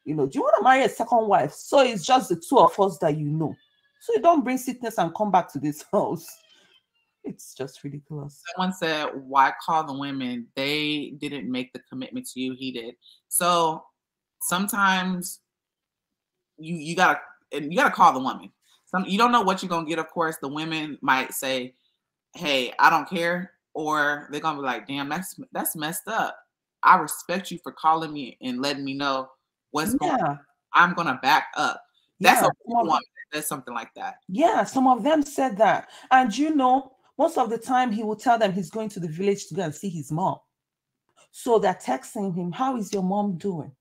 Do you want to marry a second wife? So it's just the 2 of us that you know. So you don't bring sickness and come back to this house. It's just ridiculous. someone said, why call the women? They didn't make the commitment to you, he did. So sometimes you gotta call the woman. You don't know what you're gonna get, of course. The women might say, hey, I don't care, or they're gonna be like, damn, that's messed up. I respect you for calling me and letting me know what's going on. Yeah, I'm gonna back up. That's yeah. a real woman that does something like that. Yeah, some of them said that. And most of the time he will tell them he's going to the village to go and see his mom. So they're texting him, how is your mom doing?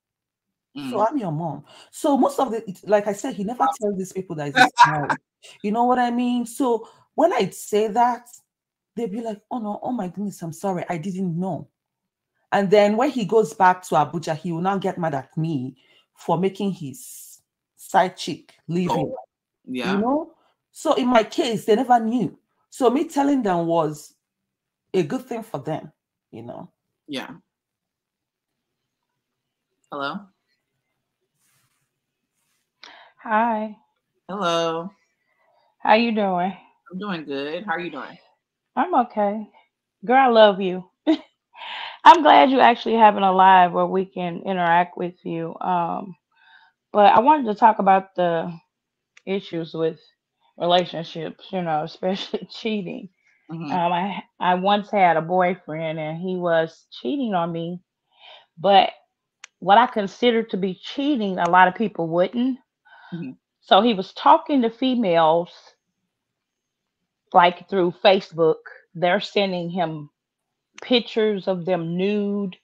So I'm your mom. So most of like I said, he never tells these people that he's married. You know what I mean? So when I say that, they'll be like, oh no, oh my goodness, I'm sorry, I didn't know. And then when he goes back to Abuja, he will now get mad at me for making his side chick leave him. Oh, yeah. So in my case, they never knew. So me telling them was a good thing for them. Yeah. Hello. Hi, Hello. how you doing? I'm doing good. How are you doing? I'm okay. Girl, I love you. I'm glad you actually having a live where we can interact with you. But I wanted to talk about the issues with relationships, especially cheating. Mm-hmm. I once had a boyfriend and he was cheating on me, but what I considered to be cheating, a lot of people wouldn't. Mm-hmm. So he was talking to females like through Facebook. They're sending him pictures of them nude.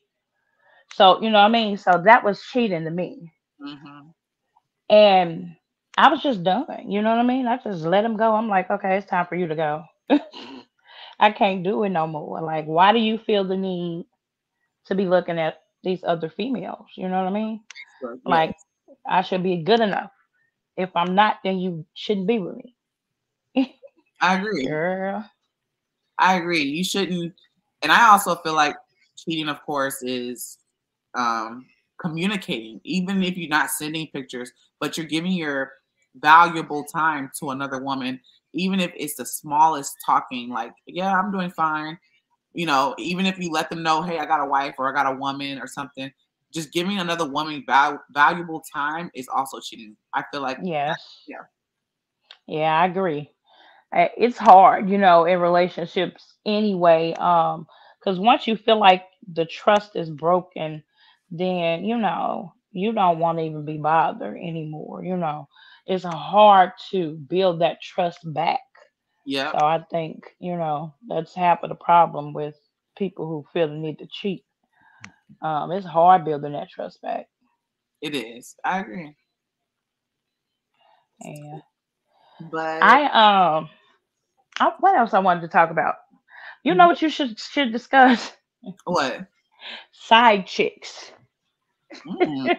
So, you know what I mean? So that was cheating to me. Mm-hmm. And I was just done. You know what I mean? I just let him go. I'm like, okay, it's time for you to go. I can't do it no more. Like, why do you feel the need to be looking at these other females? You know what I mean? So, yes, Like, I should be good enough. If I'm not, then you shouldn't be with me. I agree. Girl. I agree. You shouldn't. And I also feel like cheating, of course, is um, communicating, even if you're not sending pictures, but you're giving your valuable time to another woman, even if it's the smallest talking, like, yeah, I'm doing fine. Even if you let them know, hey, I got a wife or I got a woman or something, just giving another woman valuable time is also cheating. I feel like, Yes. yeah. Yeah, I agree. It's hard, in relationships anyway. Because once you feel like the trust is broken, then you don't want to even be bothered anymore. It's hard to build that trust back. So Yep, I think, that's half of the problem with people who feel the need to cheat. It's hard building that trust back. it is. I agree. And But I what else I wanted to talk about? You know what you should discuss? what? Side chicks. Mm,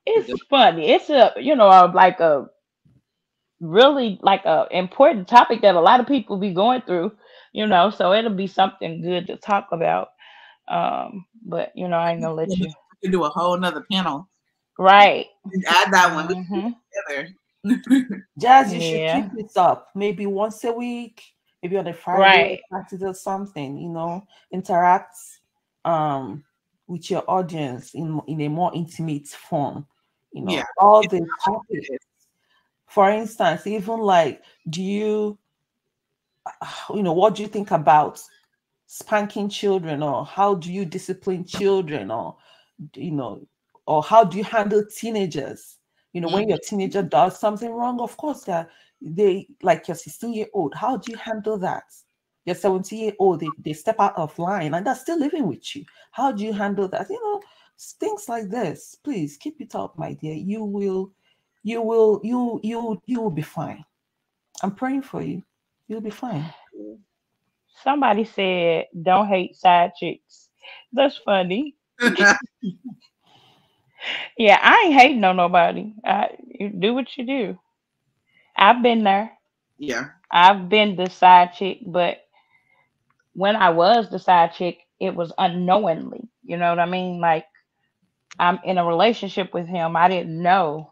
It's funny. It's like a really like a important topic that a lot of people be going through. So it'll be something good to talk about. But I ain't gonna let we you. can do a whole nother panel. Right. And add that one. We can do Hmm. it together. Jazz, you should keep Yeah. this up. Maybe once a week, maybe on a Friday or Right. Saturday or something, interact um with your audience in a more intimate form. Yeah. All It's the topics. For instance, even like, do what do you think about spanking children, or how do you discipline children, or you know or how do you handle teenagers, when your teenager does something wrong? Of course, they like your 16-year-old, how do you handle that? Your 17-year-old, they step out of line and they're still living with you. How do you handle that? Things like this. Please keep it up, my dear. You will be fine. I'm praying for you. You'll be fine. Somebody said, "Don't hate side chicks." That's funny. Yeah, I ain't hating on nobody. You do what you do. I've been there. Yeah. I've been the side chick, but when I was the side chick, it was unknowingly. You know what I mean? Like, I'm in a relationship with him. I didn't know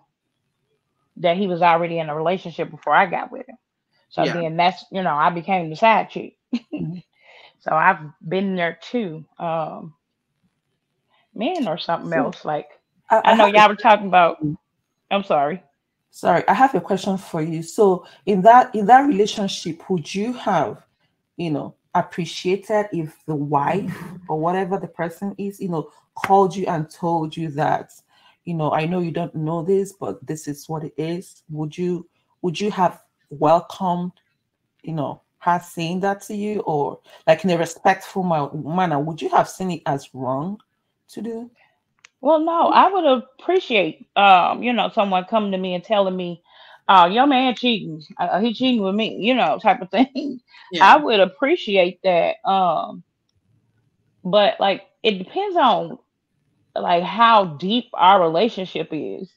that he was already in a relationship before I got with him. So Yeah. then I became the side chick. Mhm. So I've been there too. Men or something So else. Like, I I know have a y'all were talking about. question. I'm sorry. Sorry, I have a question for you. So in that relationship, would you have, appreciated if the wife or whatever the person is, called you and told you that, I know you don't know this, but this is what it is. Would you have welcomed, her saying that to you, or like in a respectful manner? Would you have seen it as wrong to do? Well, no, I would appreciate, someone coming to me and telling me, your man cheating, he cheating with me, type of thing. I Yeah. would appreciate that. But like, it depends on like how deep our relationship is.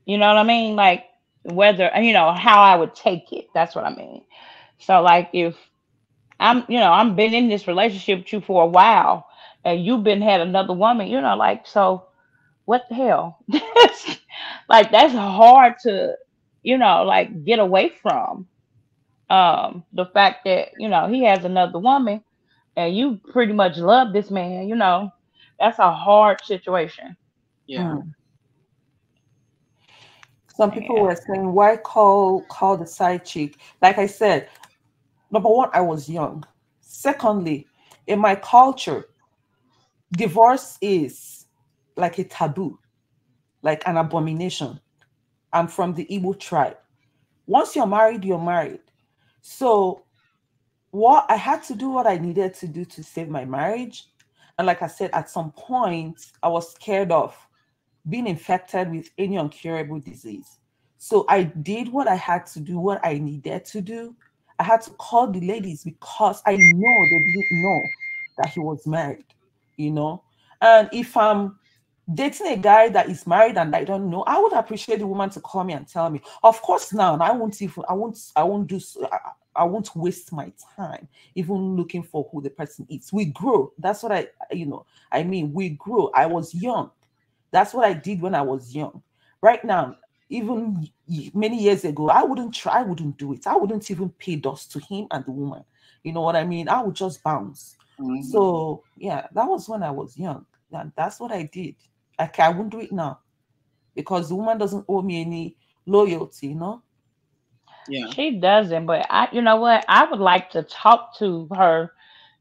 You know what I mean? Like whether how I would take it. That's what I mean. So like if I'm been in this relationship with you for a while, and you've been had another woman, like so what the hell? Like that's hard to, like get away from. The fact that, he has another woman and you pretty much love this man, that's a hard situation. Yeah. Hmm. Some people Yeah. were saying, why call the side chick? Like I said, number one, I was young. Secondly, in my culture, divorce is like a taboo, like an abomination. I'm from the Igbo tribe. Once you're married, you're married. So what I had to do, what I needed to do to save my marriage. And like I said, at some point, I was scared of being infected with any incurable disease. So I did what I had to do, what I needed to do. I had to call the ladies because I know they didn't know that he was married. And if I'm dating a guy that is married and I don't know, I would appreciate the woman to call me and tell me. Of course, now and I won't waste my time even looking for who the person is. We grow. That's what I mean, we grow. I was young. That's what I did when I was young. Right now, even many years ago, I wouldn't try, I wouldn't do it. I wouldn't even pay dust to him and the woman. You know what I mean? I would just bounce. Mhm. So yeah, that was when I was young. And that's what I did. I won't do it now because the woman doesn't owe me any loyalty. Yeah. She doesn't, but you know what? I would like to talk to her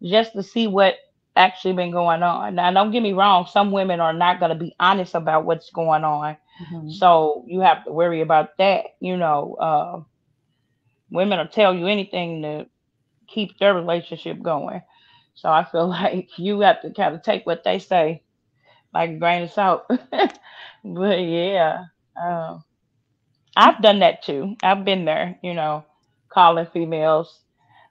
just to see what actually been going on. Now, don't get me wrong, some women are not going to be honest about what's going on. Mhm. So you have to worry about that. Women will tell you anything to keep their relationship going. So I feel like you have to kind of take what they say like a grain of salt. But yeah, uh, I've done that too. I've been there, calling females.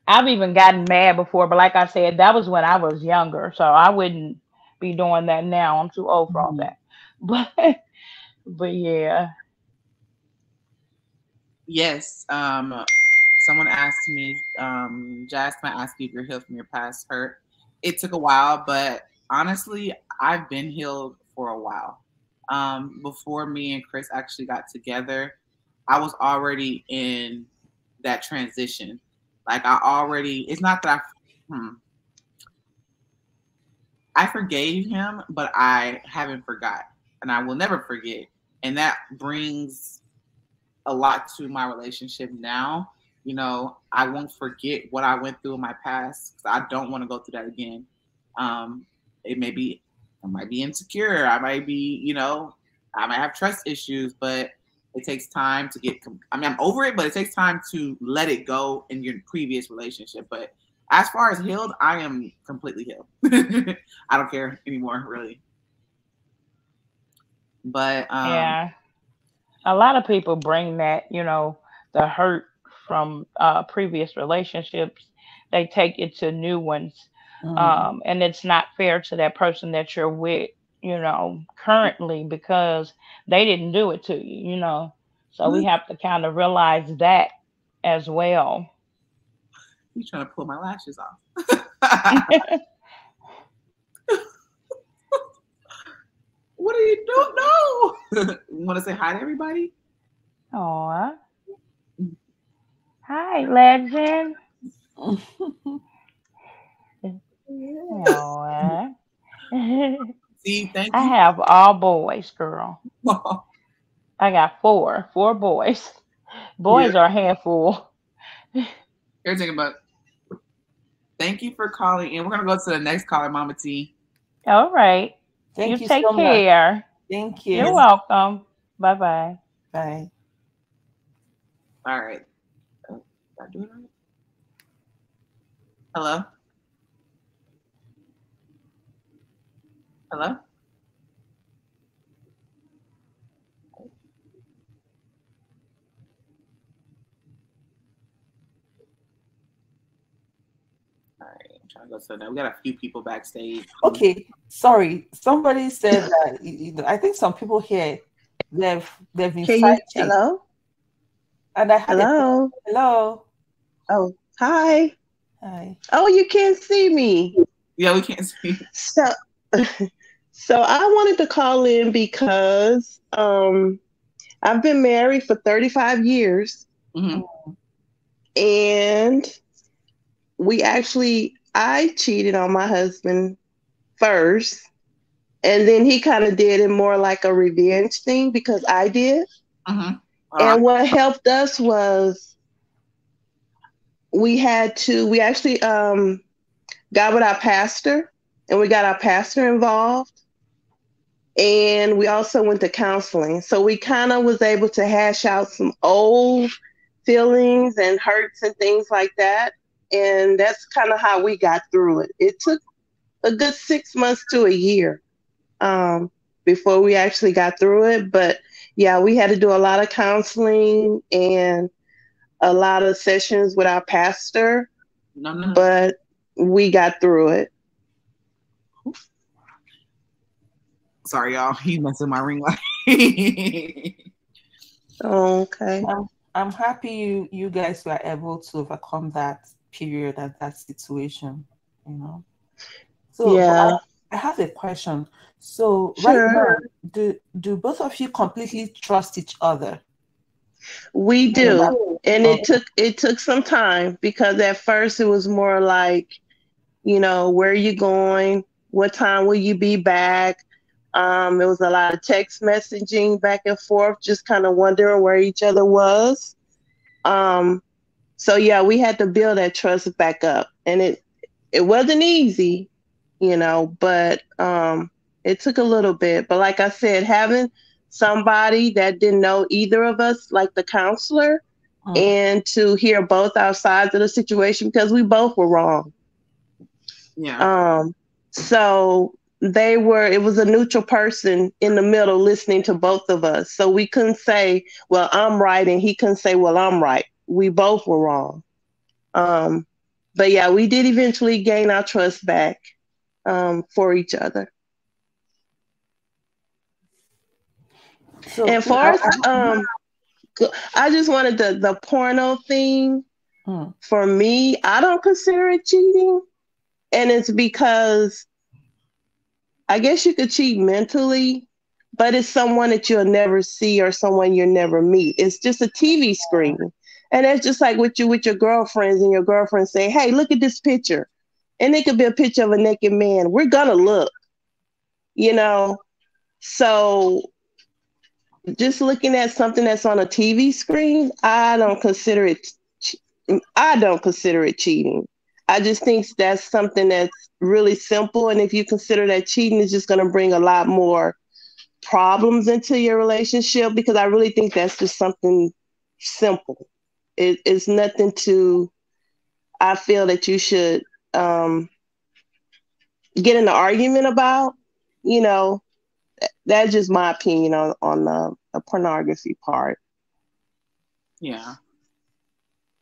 I've even gotten mad before, but like I said, that was when I was younger. So I wouldn't be doing that now. I'm too old for all Mhm. that. But but yeah. Yes. Someone asked me, Jazz, can I ask you if you're healed from your past hurt? It took a while, but honestly, I've been healed for a while. Before me and Chris actually got together, I was already in that transition. Like it's not that I forgave him, but I haven't forgot, and I will never forget. And that brings a lot to my relationship now. I won't forget what I went through in my past because I don't want to go through that again. Um, it may be, I might be insecure. I might be, I might have trust issues, but it takes time to get. I'm over it, but it takes time to let it go in your previous relationship. But as far as healed, I am completely healed. I don't care anymore, really. But Yeah. A lot of people bring that, the hurt from previous relationships, they take it to new ones. Mhm. And it's not fair to that person that you're with, currently because they didn't do it to you. So we have to kind of realize that as well. you trying to pull my lashes off. What are you doing? No. You want to say hi to everybody? Aw. Hi, legend. Aw. See, thank I you. have all boys, girl. I got four boys. Yeah, Boys are a handful. everything about. Thank you for calling in. We're gonna go to the next caller, Mama T. All right. You Thank you take so much. care. Thank You're you. welcome. Bye bye. Bye. All right. Did I do it right? Hello. Hello. All right. I'm trying to go to that. We got a few people backstage. Okay, sorry. Somebody said that I think some people here they've been Can you? fighting, Hello? and I had a Hello? hello. Oh, hi. Hi. Oh, you can't see me. Yeah, we can't see. So, so I wanted to call in because I've been married for 35 years, Mm-hmm. and I cheated on my husband first, and then he kind of did it more like a revenge thing because I did. Mm-hmm. And what helped us was we actually got with our pastor, and we got our pastor involved, and we also went to counseling, so we kind of was able to hash out some old feelings and hurts and things like that, and that's kind of how we got through it. It took a good 6 months to a year before we actually got through it, but yeah, we had to do a lot of counseling and a lot of sessions with our pastor, No. but we got through it. Sorry, y'all. He's messing my ring light. Okay. I'm happy you guys were able to overcome that period and that situation, you know. So, but Yeah, I have a question. So, right sure. now, do both of you completely trust each other? We You know, do. And okay. it took some time because at first it was more like, where are you going? What time will you be back? It was a lot of text messaging back and forth, just kind of wondering where each other was. Um, so yeah, we had to build that trust back up. And it wasn't easy, but it took a little bit. But like I said, having somebody that didn't know either of us, like the counselor, and to hear both our sides of the situation, because we both were wrong. Yeah. So it was a neutral person in the middle listening to both of us. So we couldn't say, well, I'm right, and he couldn't say, well, I'm right. We both were wrong. But yeah, we did eventually gain our trust back for each other. So And for us, I just wanted the porno thing. For me, I don't consider it cheating. And it's because I guess you could cheat mentally, but it's someone that you'll never see or someone you'll never meet. It's just a TV screen. And it's just like with your girlfriends, and your girlfriends say, hey, look at this picture. And it could be a picture of a naked man. We're going to look, So just looking at something that's on a TV screen, I don't consider it cheating. I just think that's something that's really simple. And if you consider that cheating, is just going to bring a lot more problems into your relationship, because I really think that's just something simple. It's nothing I feel that you should get in an argument about. That's just my opinion on the pornography part. Yeah.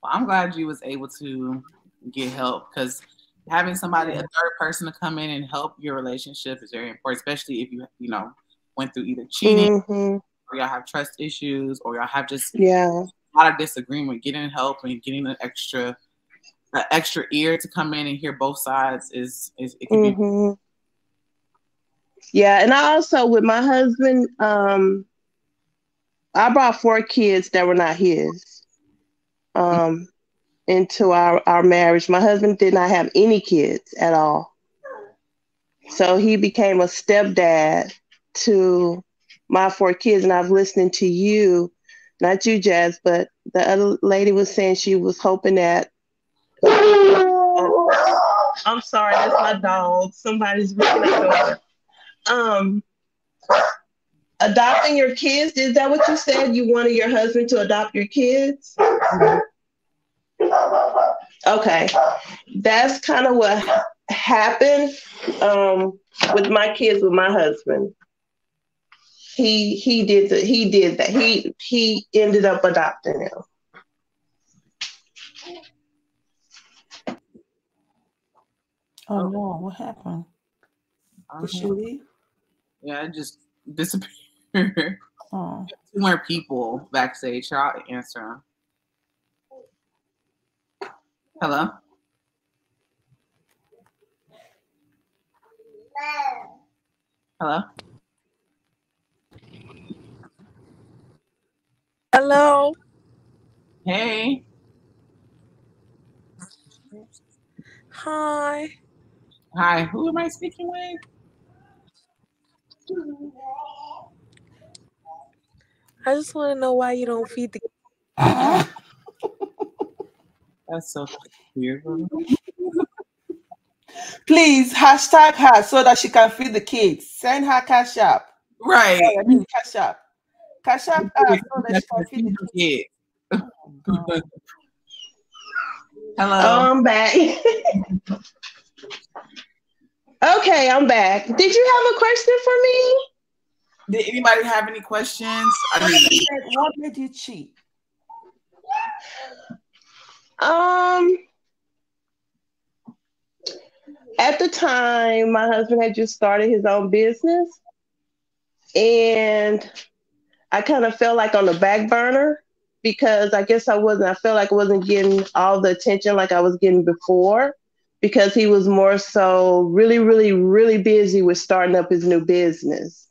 Well, I'm glad you was able to get help, because having somebody, a third person, to come in and help your relationship is very important, especially if you went through either cheating, or y'all have trust issues, or y'all have just a lot of disagreement. Getting help and getting an extra ear to come in and hear both sides is it can be. Yeah, and I also, with my husband, I brought 4 kids that were not his into our marriage. My husband did not have any kids at all. So he became a stepdad to my 4 kids. And I've listened to you, not you, Jazz, but the other lady was saying she was hoping that. I'm sorry, that's my dog. Somebody's ringing the door. Adopting your kids, is that what you said? You wanted your husband to adopt your kids? Okay. That's kind of what happened with my kids with my husband. He did that. He ended up adopting them. Oh no, what happened? Did she leave? Yeah, it just disappeared. Oh. 2 more people backstage. I'll answer them. Hello? Hello? Hello? Hey. Hi. Hi, who am I speaking with? I just want to know why you don't feed the. That's so weird. Please hashtag her so that she can feed the kids. Send her cash app. Right. I mean cash app. Cash app her so that she can feed the kids. Oh, hello. I'm back. Okay, I'm back. Did you have a question for me? Did anybody have any questions? What made you cheat? At the time, my husband had just started his own business, and I kind of felt like on the back burner, because I guess I felt like I wasn't getting all the attention like I was getting before, because he was more so really, really, really busy with starting up his new business.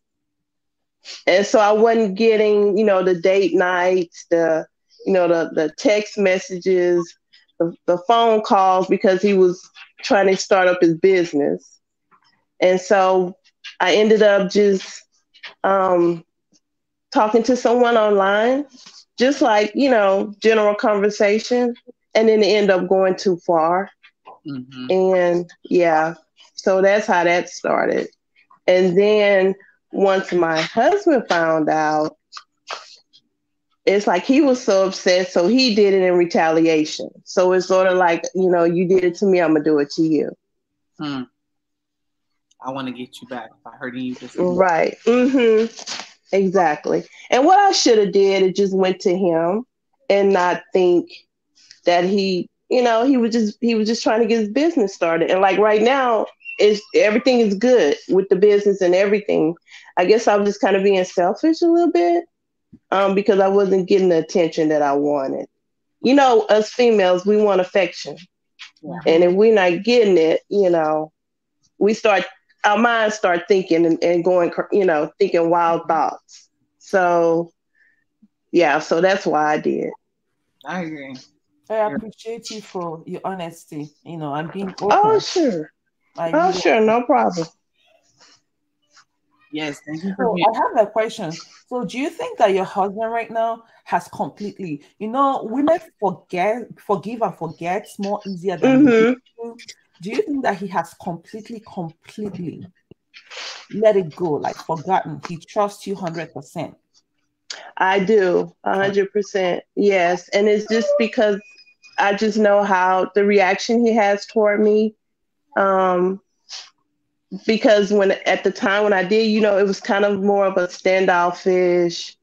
And so I wasn't getting, the date nights, the text messages, the phone calls, because he was trying to start up his business. And so I ended up just talking to someone online, just like, general conversation. And then it ended up going too far. Mm-hmm. And yeah, So that's how that started. And then once my husband found out, it's like he was so upset, so he did it in retaliation. So it's sort of like, you did it to me, I'm gonna do it to you. Hmm. I want to get you back. If I heard you just Right. Exactly. And what I should have did, it just went to him and not think that he was just trying to get his business started. And like right now, is everything is good with the business and everything. I guess I was just kind of being selfish a little bit, because I wasn't getting the attention that I wanted. Us females, we want affection. Yeah. And if we're not getting it, we start, our minds start thinking and going, thinking wild thoughts. So, yeah, so that's why I did. I agree. I appreciate you for your honesty, and being open. Oh, sure. Sure, no problem. Yes, thank you for So being. I have a question. So do you think that your husband right now has completely, women forgive and forget more easier than men do. Do you think that he has completely let it go, like forgotten? He trusts you 100%. I do, 100%. Yes. And it's just because I just know how the reaction he has toward me. Because at the time when I did, it was kind of more of a standoffish.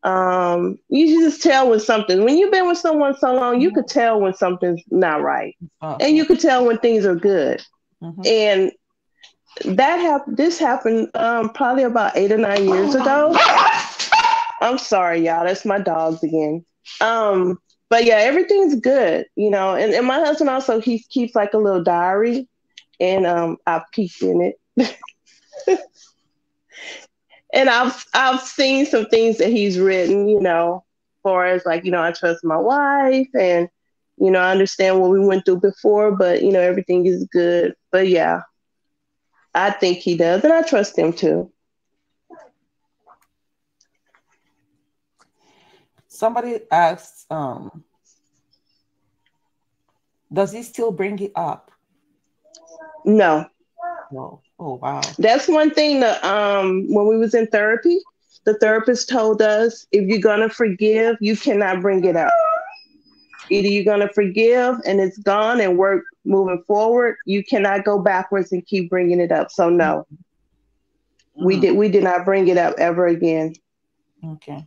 You just tell when you've been with someone so long, you could tell when something's not right. And you could tell when things are good. And this happened probably about 8 or 9 years ago. I'm sorry, y'all. That's my dogs again. But yeah, everything's good, and my husband also, he keeps like a little diary, and I've peeked in it. And I've seen some things that he's written, far as like, I trust my wife, and I understand what we went through before, but everything is good. But yeah, I think he does, and I trust him too. Somebody asked, does he still bring it up? No. No. Oh wow. That's one thing that when we was in therapy, the therapist told us, if you're gonna forgive, you cannot bring it up. Either you're gonna forgive and it's gone and work moving forward. You cannot go backwards and keep bringing it up. So no, we did not bring it up ever again. Okay.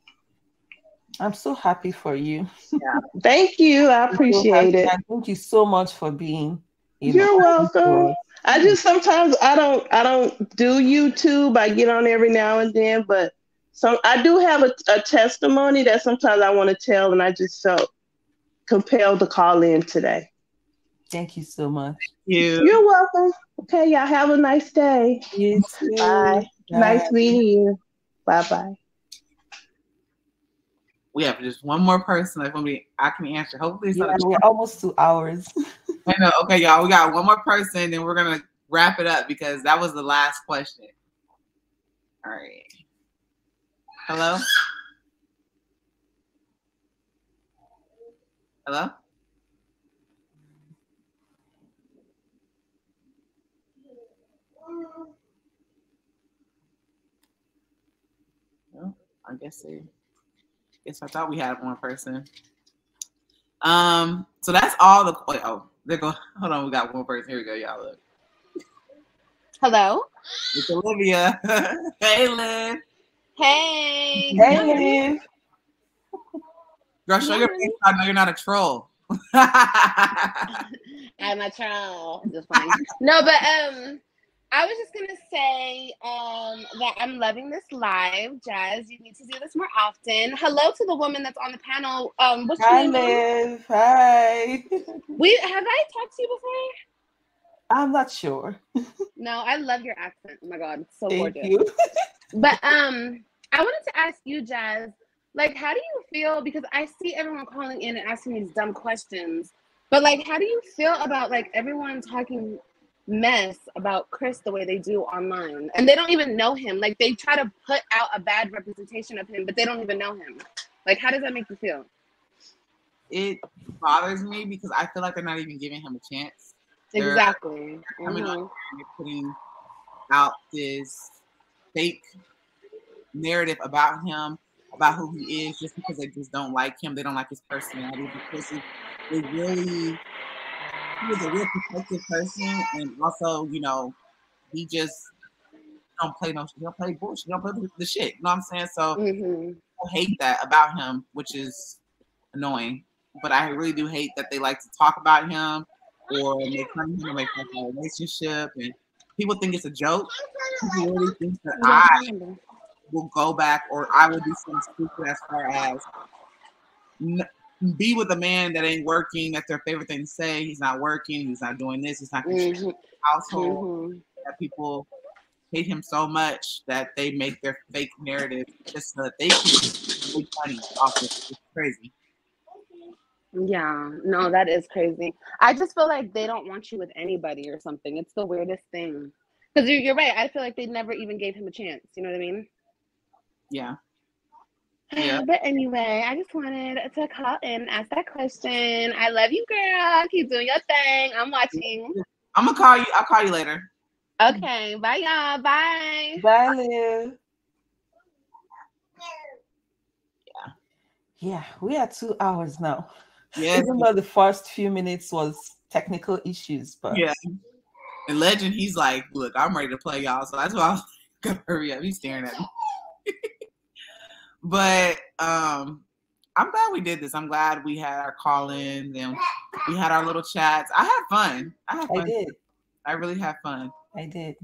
I'm so happy for you. Yeah. Thank you. I appreciate it. Thank you so much for being. You're welcome. I just sometimes I don't do YouTube. I get on every now and then, but I do have a testimony that sometimes I want to tell, and I just felt compelled to call in today. Thank you so much. You're welcome. Okay, y'all have a nice day. You too. Bye. Nice meeting you. Bye-bye. We have just one more person I can answer. Hopefully it's not we're almost 2 hours. I know. Okay, y'all. We got one more person, then we're gonna wrap it up because that was the last question. All right. Hello? Hello? Well, I guess I thought we had one person. So that's all the. They're going. Hold on, we got one person. Here we go, y'all. Look. Hello. It's Olivia. Hey, Liv. Hey. Hey, Liv. Girl, show your face. I know you're not a troll. I'm a troll. Just funny. No, but I was just gonna say that I'm loving this live, Jazz. You need to do this more often. Hello to the woman that's on the panel. What's your Hi, name? Liv. Hi. Have I talked to you before? I'm not sure. No, I love your accent. Oh my god, it's so Thank gorgeous. you. But I wanted to ask you, Jazz, like, how do you feel? Because I see everyone calling in and asking these dumb questions. But like, how do you feel about like everyone talking mess about Chris the way they do online, and they don't even know him? Like, they try to put out a bad representation of him, but they don't even know him. Like, how does that make you feel? It bothers me because I feel like they're not even giving him a chance. Exactly. Coming on and putting out this fake narrative about him, about who he is, just because they just don't like him. They don't like his personality, because it really, he was a real protective person, and also, you know, he just don't play no, he don't play bullshit, he don't play the shit. You know what I'm saying? So I hate that about him, which is annoying. But I really do hate that they like to talk about him or make fun of him or make fun of our relationship, and people think it's a joke. People really think that I will go back, or I will do something stupid as far as be with a man that ain't working. That's their favorite thing to say. He's not working. He's not doing this. He's not contributing to the household. That people hate him so much that they make their fake narrative just so that they can make money off of it. It's crazy. Yeah, no, that is crazy. I just feel like they don't want you with anybody or something. It's the weirdest thing. Because you're right. I feel like they never even gave him a chance. You know what I mean? Yeah. Yeah. But anyway, I just wanted to call in and ask that question. I love you, girl. Keep doing your thing. I'm watching. I'm gonna call you. I'll call you later. Okay. Bye, y'all. Bye. Bye, Liv. Yeah, we are 2 hours now. Yes. Even though the first few minutes was technical issues, but yeah. And Legend, he's like, look, I'm ready to play, y'all. So that's why I was like, hurry up. He's staring at me. But I'm glad we did this. I'm glad we had our call-ins and we had our little chats. I had fun. I did. I really had fun. I did.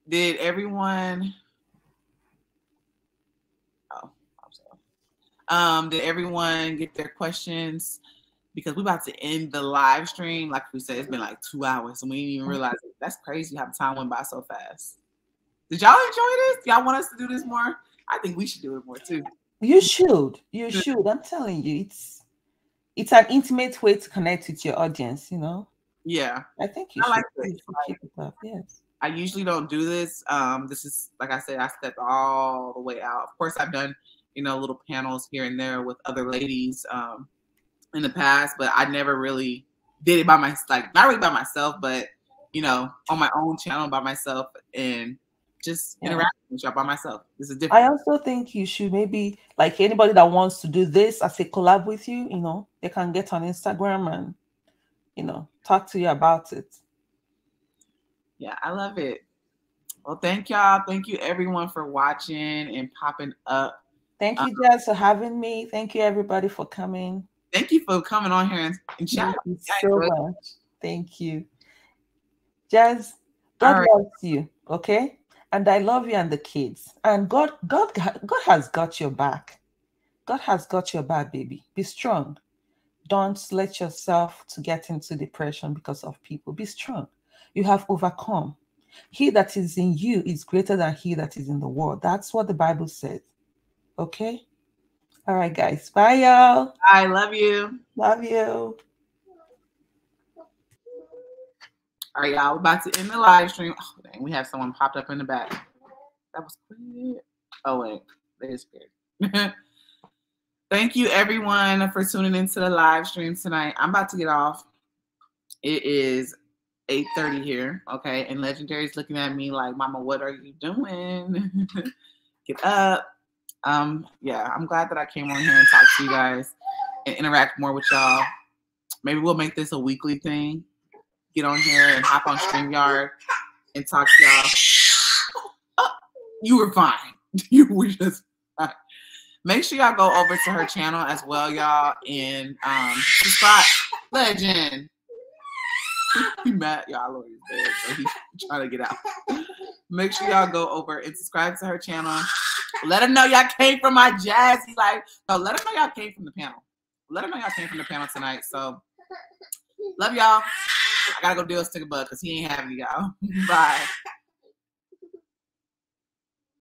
Did everyone? Oh, I'm sorry. Did everyone get their questions? Because we're about to end the live stream. Like we said, it's been like 2 hours and we didn't even realize it. That's crazy how the time went by so fast. Did y'all enjoy this? Y'all want us to do this more? I think we should do it more too. You should. You should. I'm telling you, it's an intimate way to connect with your audience, you know? Yeah. I think you should keep it up. Yes. I usually don't do this. This is, like I said, I stepped all the way out. Of course, I've done, you know, little panels here and there with other ladies in the past, but I never really did it by myself, like not really by myself, but, you know, on my own channel by myself and just interacting with y'all by myself. This is different. I also think you should maybe, like anybody that wants to do this as a collab with you, you know, they can get on Instagram and, you know, talk to you about it. Yeah, I love it. Well, thank y'all. Thank you everyone for watching and popping up. Thank you guys for having me. Thank you everybody for coming. Thank you for coming on here and chatting. Thank you so much. Thank you. Jazz, God loves you, okay? And I love you and the kids. And God has got your back. God has got your back, baby. Be strong. Don't let yourself to get into depression because of people. Be strong. You have overcome. He that is in you is greater than he that is in the world. That's what the Bible says. Okay? All right, guys. Bye, y'all. I love you. Love you. All right, y'all. We're about to end the live stream. Oh, dang, we have someone popped up in the back. That was quick. Oh, wait. They disappeared. Thank you, everyone, for tuning into the live stream tonight. I'm about to get off. It is 8:30 here, okay? And Legendary's looking at me like, Mama, what are you doing? Get up. Yeah, I'm glad that I came on here and talked to you guys and interact more with y'all. Maybe we'll make this a weekly thing. Get on here and hop on StreamYard and talk to y'all. Oh, you were fine. You were just fine. Make sure y'all go over to her channel as well, y'all, and subscribe. Legend. He mad, y'all. Lord, he's dead, so he's trying to get out. Make sure y'all go over and subscribe to her channel. Let him know y'all came from my jazzy life. No, let him know y'all came from the panel. Let him know y'all came from the panel tonight. So, love y'all. I gotta go deal with Stick a Bug because he ain't having y'all. Bye.